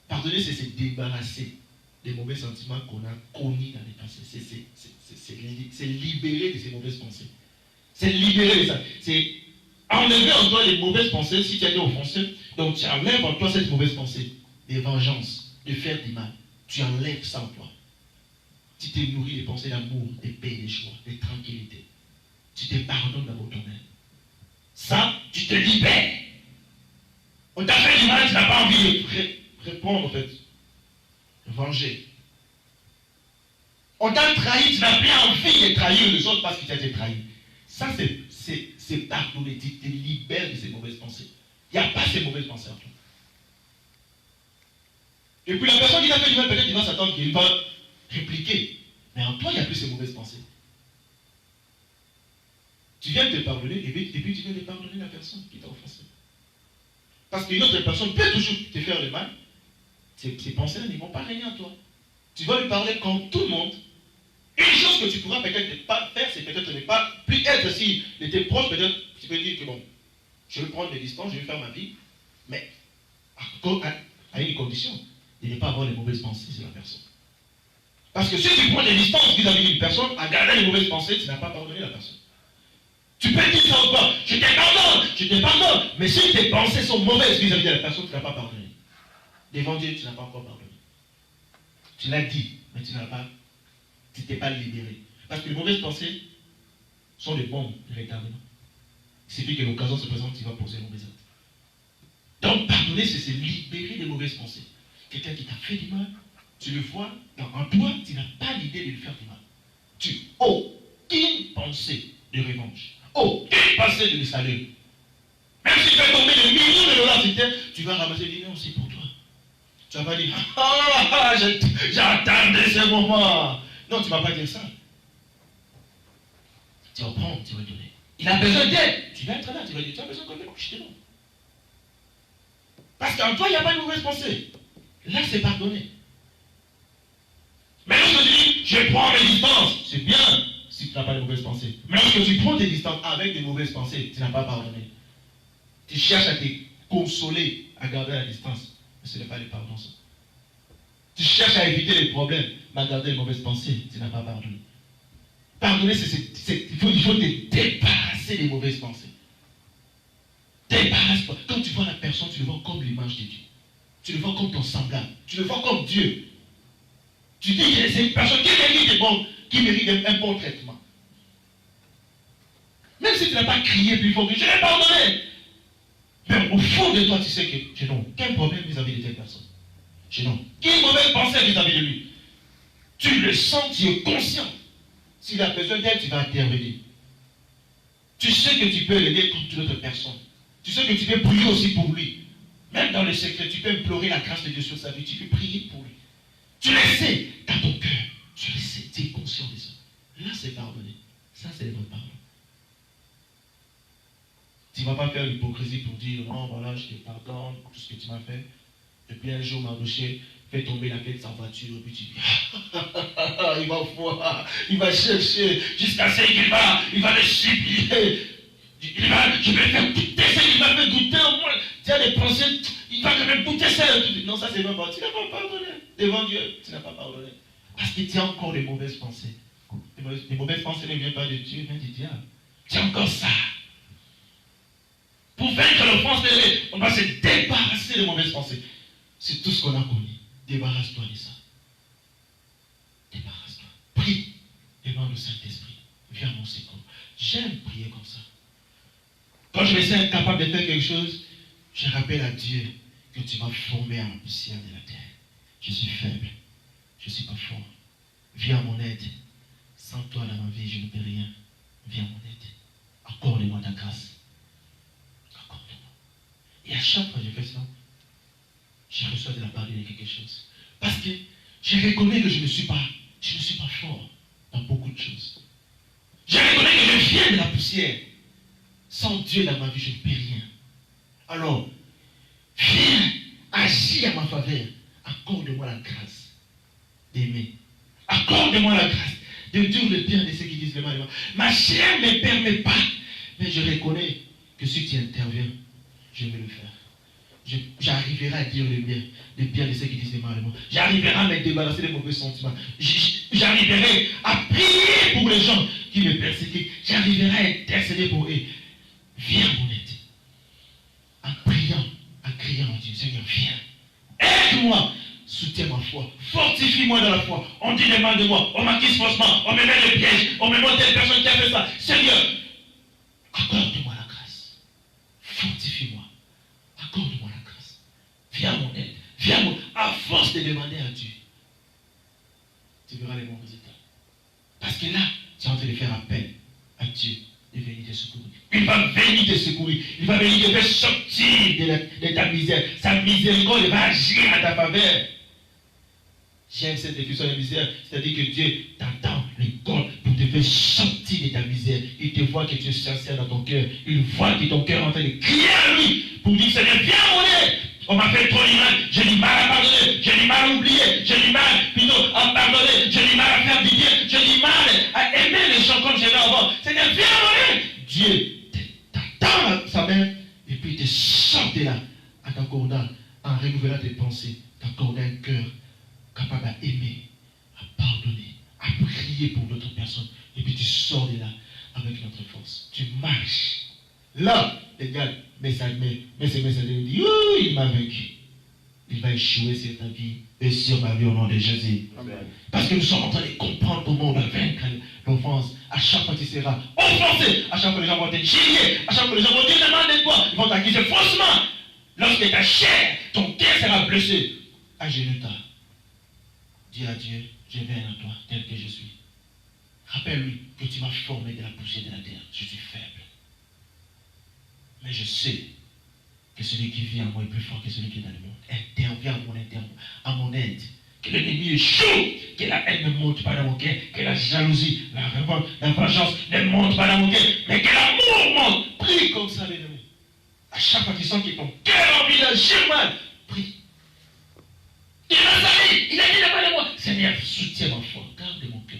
Pardonner, c'est se débarrasser des mauvais sentiments qu'on a connus dans le passé. C'est libérer de ces mauvaises pensées. C'est libérer de ça. C'est enlever en toi les mauvaises pensées si tu as été offensé. Donc tu enlèves en toi cette mauvaise pensée de vengeance, de faire du mal. Tu enlèves ça en toi. Tu te nourris des pensées d'amour, de paix, de joie, de tranquillité. Tu te pardonnes d'abord toi-même. Ça, tu te libères. On t'a fait du mal, tu n'as pas envie de répondre en fait. Venger. On t'a trahi, tu n'as plus envie de trahir les autres parce que tu as été trahi. Ça, c'est pardonner. Tu te libères de ces mauvaises pensées. Il n'y a pas ces mauvaises pensées en toi. Et puis la personne qui t'a fait du mal, peut-être il va s'attendre qu'il va répliquer. Mais en toi, il n'y a plus ces mauvaises pensées. Tu viens de te pardonner et puis tu viens de pardonner la personne qui t'a offensé. Parce qu'une autre personne peut toujours te faire le mal. Ces pensées ne vont pas régner en toi. Tu vas lui parler comme tout le monde. Une chose que tu pourras peut-être ne pas faire, c'est peut-être ne pas plus être s'il était proche, peut-être tu peux dire que bon, je vais prendre mes distances, je vais faire ma vie, mais à une condition, de ne pas avoir de mauvaises pensées sur la personne. Parce que si tu prends des distances vis-à-vis d'une personne, à garder les mauvaises pensées, tu n'as pas pardonné la personne. Tu peux dire ça ou pas, je te pardonne, mais si tes pensées sont mauvaises vis-à-vis de la personne, tu n'as pas pardonné. Devant Dieu, tu n'as pas encore pardonné. Tu l'as dit, mais tu t'es pas libéré. Parce que les mauvaises pensées sont des bombes de retardement. Il suffit que l'occasion se présente, tu vas poser un mauvais acte. Donc, pardonner, c'est se libérer des mauvaises pensées. Quelqu'un qui t'a fait du mal, tu le vois, en toi, tu n'as pas l'idée de lui faire du mal. Tu aucune pensée de revanche, aucune pensée de le salut. Même si tu fais tomber des millions de dollars sur terre, tu vas ramasser des millions aussi pour toi. Tu vas pas dire, ah, j'attendais ce moment. Non, tu ne vas pas dire ça. Tu vas prendre, tu vas donner. Il a besoin d'aide. Tu vas être là, tu vas dire, tu as besoin de donner, je te donne. Parce qu'en toi, il n'y a pas de mauvaise pensée. Là, c'est pardonné. Mais lorsque tu dis, je prends mes distances, c'est bien si tu n'as pas de mauvaises pensées. Mais lorsque tu prends tes distances avec des mauvaises pensées, tu n'as pas pardonné. Tu cherches à te consoler, à garder la distance. Mais ce n'est pas le pardon, ça. Tu cherches à éviter les problèmes, mais à garder les mauvaises pensées, tu n'as pas pardonné. Pardonner, il faut te débarrasser des mauvaises pensées. Débarrasse-toi. Quand tu vois la personne, tu le vois comme l'image de Dieu. Tu le vois comme ton semblable. Tu le vois comme Dieu. Tu dis que c'est une personne qui mérite un bon traitement. Même si tu n'as pas crié plus fort que je l'ai pardonné. Mais au fond de toi, tu sais que je n'ai aucun problème vis-à-vis de cette personne. Je n'ai aucune mauvaise pensée vis-à-vis de lui. Tu le sens, tu es conscient. S'il a besoin d'aide, tu vas intervenir. Tu sais que tu peux l'aider comme toute autre personne. Tu sais que tu peux prier aussi pour lui. Même dans le secret, tu peux implorer la grâce de Dieu sur sa vie. Tu peux prier pour lui. Tu le sais dans ton cœur. Tu le sais, tu es conscient de ça. Là, c'est pardonné. Ça, c'est le vrai pardon. Tu ne vas pas faire l'hypocrisie pour dire, non, voilà, je te pardonne pour tout ce que tu m'as fait. Et puis un jour, Mardoché fait tomber la clé de sa voiture. Et puis tu dis, il va voir, il va chercher jusqu'à ce qu'il va le supplier. Je vais faire goûter ça, il va me goûter au moins. Tu as des pensées, il va quand même goûter ça. Non, ça c'est même pas. Tu n'as pas pardonné. Devant Dieu, tu n'as pas pardonné. Parce que tu as encore des mauvaises pensées. Les mauvaises pensées ne viennent pas de Dieu, mais du diable. Tu as encore ça. Pour vaincre l'offense, on va se débarrasser des mauvaises pensées. C'est tout ce qu'on a connu. Débarrasse-toi de ça. Débarrasse-toi. Prie. Demande le Saint-Esprit. Viens à mon secours. J'aime prier comme ça. Quand je me sens incapable de faire quelque chose, je rappelle à Dieu que tu m'as formé en poussière de la terre. Je suis faible. Je ne suis pas fort. Viens à mon aide. Sans toi dans ma vie, je ne peux rien. Viens à mon aide. Accorde-moi ta grâce. Accorde-moi. Et à chaque fois que je fais ça, je reçois de la part de quelque chose. Parce que je reconnais que je ne suis pas fort dans beaucoup de choses. Je reconnais que je viens de la poussière. Sans Dieu dans ma vie, je ne peux rien. Alors, viens, agis à ma faveur. Accorde-moi la grâce d'aimer. Accorde-moi la grâce de dire le bien de ceux qui disent le mal. Ma chair ne me permet pas. Mais je reconnais que si tu interviens, je vais le faire. j'arriverai à dire le bien de ceux qui disent le mal de moi. J'arriverai à me débarrasser des mauvais sentiments. J'arriverai à prier pour les gens qui me persécutent. J'arriverai à intercéder pour eux. Viens mon aide. En priant, en criant en Dieu, Seigneur, viens. Aide-moi. Soutiens ma foi. Fortifie-moi dans la foi. On dit le mal de moi. On m'accuse faussement. On me met le piège. On me montre telle personne qui a fait ça. Seigneur, accorde-moi la grâce. Fortifie-moi. Accorde-moi la grâce. Viens mon aide. Viens mon... À force de demander à Dieu, tu verras les bons résultats. Parce que là, tu es en train de faire appel à Dieu de venir te secourir. Il va venir te secourir. Il va venir te faire sortir de ta misère. Sa miséricorde va agir à ta faveur. J'aime cette définition de misère. C'est-à-dire que Dieu t'attend le corps pour te faire sortir de ta misère. Il te voit que tu es sincère dans ton cœur. Il voit que ton cœur est en train de crier à lui pour dire, Seigneur, viens mon aide. On m'a fait trop du mal. J'ai du mal à pardonner. J'ai du mal à oublier. J'ai du mal plutôt à pardonner. J'ai du mal à faire du bien. J'ai du mal à aimer les gens comme j'aimais avant. Seigneur, viens mon aide. Dieu t'attend sa main et puis il te sort de là en t'accordant, en renouvelant tes pensées, t'accordant un cœur capable à aimer, à pardonner, à prier pour d'autres personnes. Et puis tu sors de là avec notre force. Tu marches. Là, les gars, mais ces messagers disent, il m'a vaincu. Il va échouer sur ta vie et sur ma vie au nom de Jésus. Amen. Parce que nous sommes en train de comprendre comment on va vaincre l'offense. À chaque fois tu seras offensé, à chaque fois les gens vont te gêner, à chaque fois les gens vont dire le mal de toi, ils vont t'accuser faussement. Lorsque ta chair, ton cœur sera blessé, agenouille-toi. Dis à Dieu, je viens à toi tel que je suis. Rappelle-lui que tu m'as formé de la poussière de la terre. Je suis faible. Mais je sais que celui qui vit en moi est plus fort que celui qui est dans le monde. Interviens à mon aide. Que l'ennemi échoue, que la haine ne monte pas dans mon cœur, que la jalousie, la révolte, la vengeance ne monte pas dans mon cœur, mais que l'amour monte. Prie comme ça, l'ennemi. À chaque fois que tu sens que ton cœur a envie d'agir mal, prie. Il a dit de moi. Seigneur, soutiens ma foi, garde mon cœur.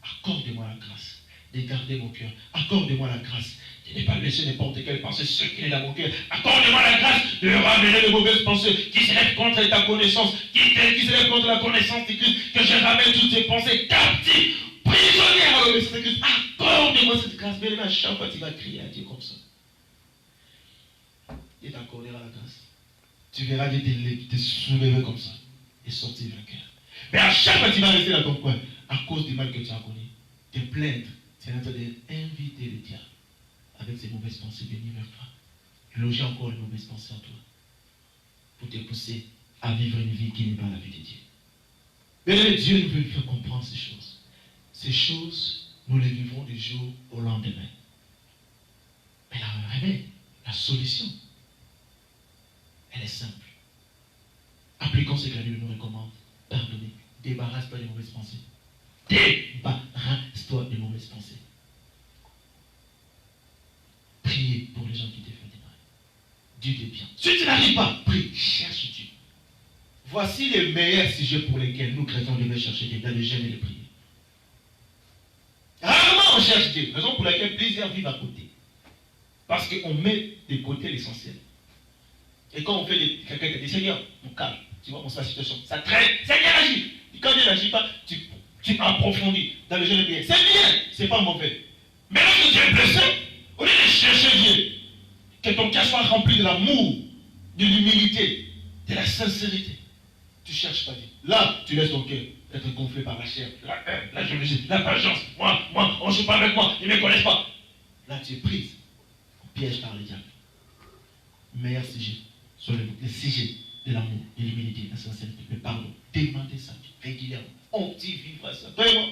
Accorde-moi la grâce de garder mon cœur. Accorde-moi la grâce de ne pas laisser n'importe quelle pensée circuler dans mon cœur. Accorde-moi la grâce de ramener les mauvaises pensées qui se lèvent contre ta connaissance, qui se lèvent contre la connaissance de Christ, que je ramène toutes ces pensées captives, prisonnières à l'obéissance de Christ. Accorde-moi cette grâce. Mais à chaque fois, tu vas crier à Dieu comme ça. Il t'accordera la grâce. Tu verras Dieu te soulever comme ça et sortir vainqueur. Mais à chaque fois, tu vas rester dans ton coin à cause du mal que tu as connu. Te plaindre, c'est en train d'inviter le diable avec ses mauvaises pensées venir vers toi. Loger encore les mauvaises pensées en toi pour te pousser à vivre une vie qui n'est pas la vie de Dieu. Mais Dieu nous veut nous faire comprendre ces choses. Ces choses, nous les vivons du jour au lendemain. Mais la remède, la solution, elle est simple. Appliquons ce que la Bible nous recommande. Pardonnez. Débarrasse-toi des mauvaises pensées. Débarrasse-toi des mauvaises pensées. Priez pour les gens qui te font du mal. Dieu t'est bien. Si tu n'arrives pas, prie, cherche Dieu. Voici les meilleurs sujets pour lesquels nous, chrétiens, devons chercher Dieu, dans le jeûne et le prier. Rarement on cherche Dieu, raison pour laquelle plusieurs vivent à côté. Parce qu'on met de côté l'essentiel. Et quand on fait quelqu'un qui dit Seigneur, mon calme, tu vois, sa situation, ça traîne, Seigneur agit. Et quand Dieu n'agit pas, tu approfondis dans le jeûne et le prier. C'est bien, c'est pas mauvais. Mais lorsque tu es blessé, au lieu de chercher Dieu, que ton cœur soit rempli de l'amour, de l'humilité, de la sincérité, tu ne cherches pas Dieu. Là, tu laisses ton cœur être gonflé par la chair, la haine, la jalousie, la vengeance. Moi, on ne joue pas avec moi, ils ne me connaissent pas. Là, tu es prise au piège par le diable. Meilleur sujet sur le sujet de l'amour, de l'humilité, de la sincérité, le pardon. Demandez ça régulièrement. On dit vivre ça. Vraiment,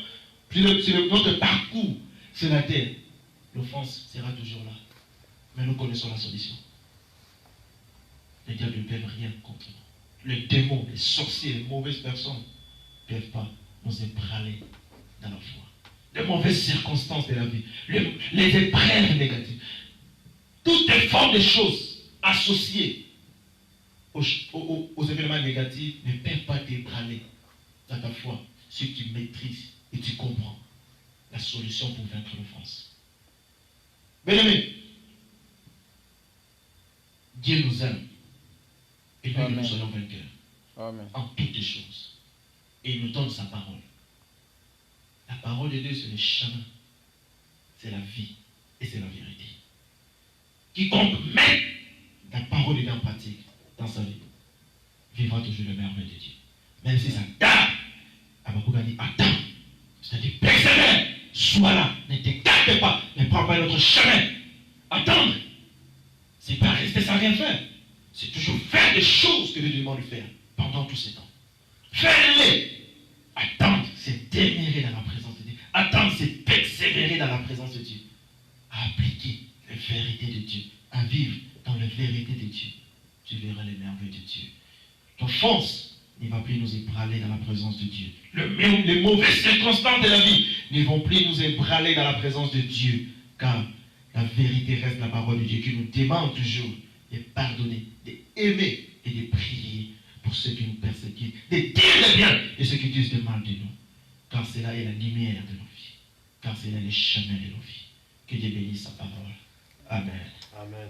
notre parcours sur la terre, l'offense sera toujours là. Mais nous connaissons la solution. Les diables ne peuvent rien contre nous. Les démons, les sorciers, les mauvaises personnes ne peuvent pas nous ébranler dans la foi. Les mauvaises circonstances de la vie, les épreuves négatives, toutes les formes de choses associées aux événements négatifs ne peuvent pas t'ébranler dans ta foi si tu maîtrises et tu comprends la solution pour vaincre l'offense. Bien-aimés, Dieu nous aime Et que nous soyons vainqueurs. Amen. En toutes les choses. Et il nous donne sa parole. La parole de Dieu, c'est le chemin, c'est la vie et c'est la vérité. Quiconque met la parole de Dieu en pratique dans sa vie vivra toujours le merveille de Dieu. Même si ça tarde, Habakkuk a dit attends, c'est-à-dire persévère, sois là, ne t'écarte pas, ne prends pas notre chemin. Attendre, c'est pas rester sans rien faire, c'est toujours faire des choses que Dieu demande de faire pendant tous ces temps. Faire-les. Attendre, c'est demeurer dans la présence de Dieu. Attendre, c'est persévérer dans la présence de Dieu. À appliquer les vérités de Dieu. À vivre dans les vérités de Dieu. Tu verras les merveilles de Dieu. Ton force ne va plus nous ébranler dans la présence de Dieu. Les mauvaises circonstances de la vie ne vont plus nous ébranler dans la présence de Dieu. Car la vérité reste la parole de Dieu qui nous demande toujours de pardonner, d'aimer et de prier pour ceux qui nous persécutent, de dire le bien et ceux qui disent le mal de nous. Car cela est la lumière de nos vies. Car cela est le chemin de nos vies. Que Dieu bénisse sa parole. Amen. Amen.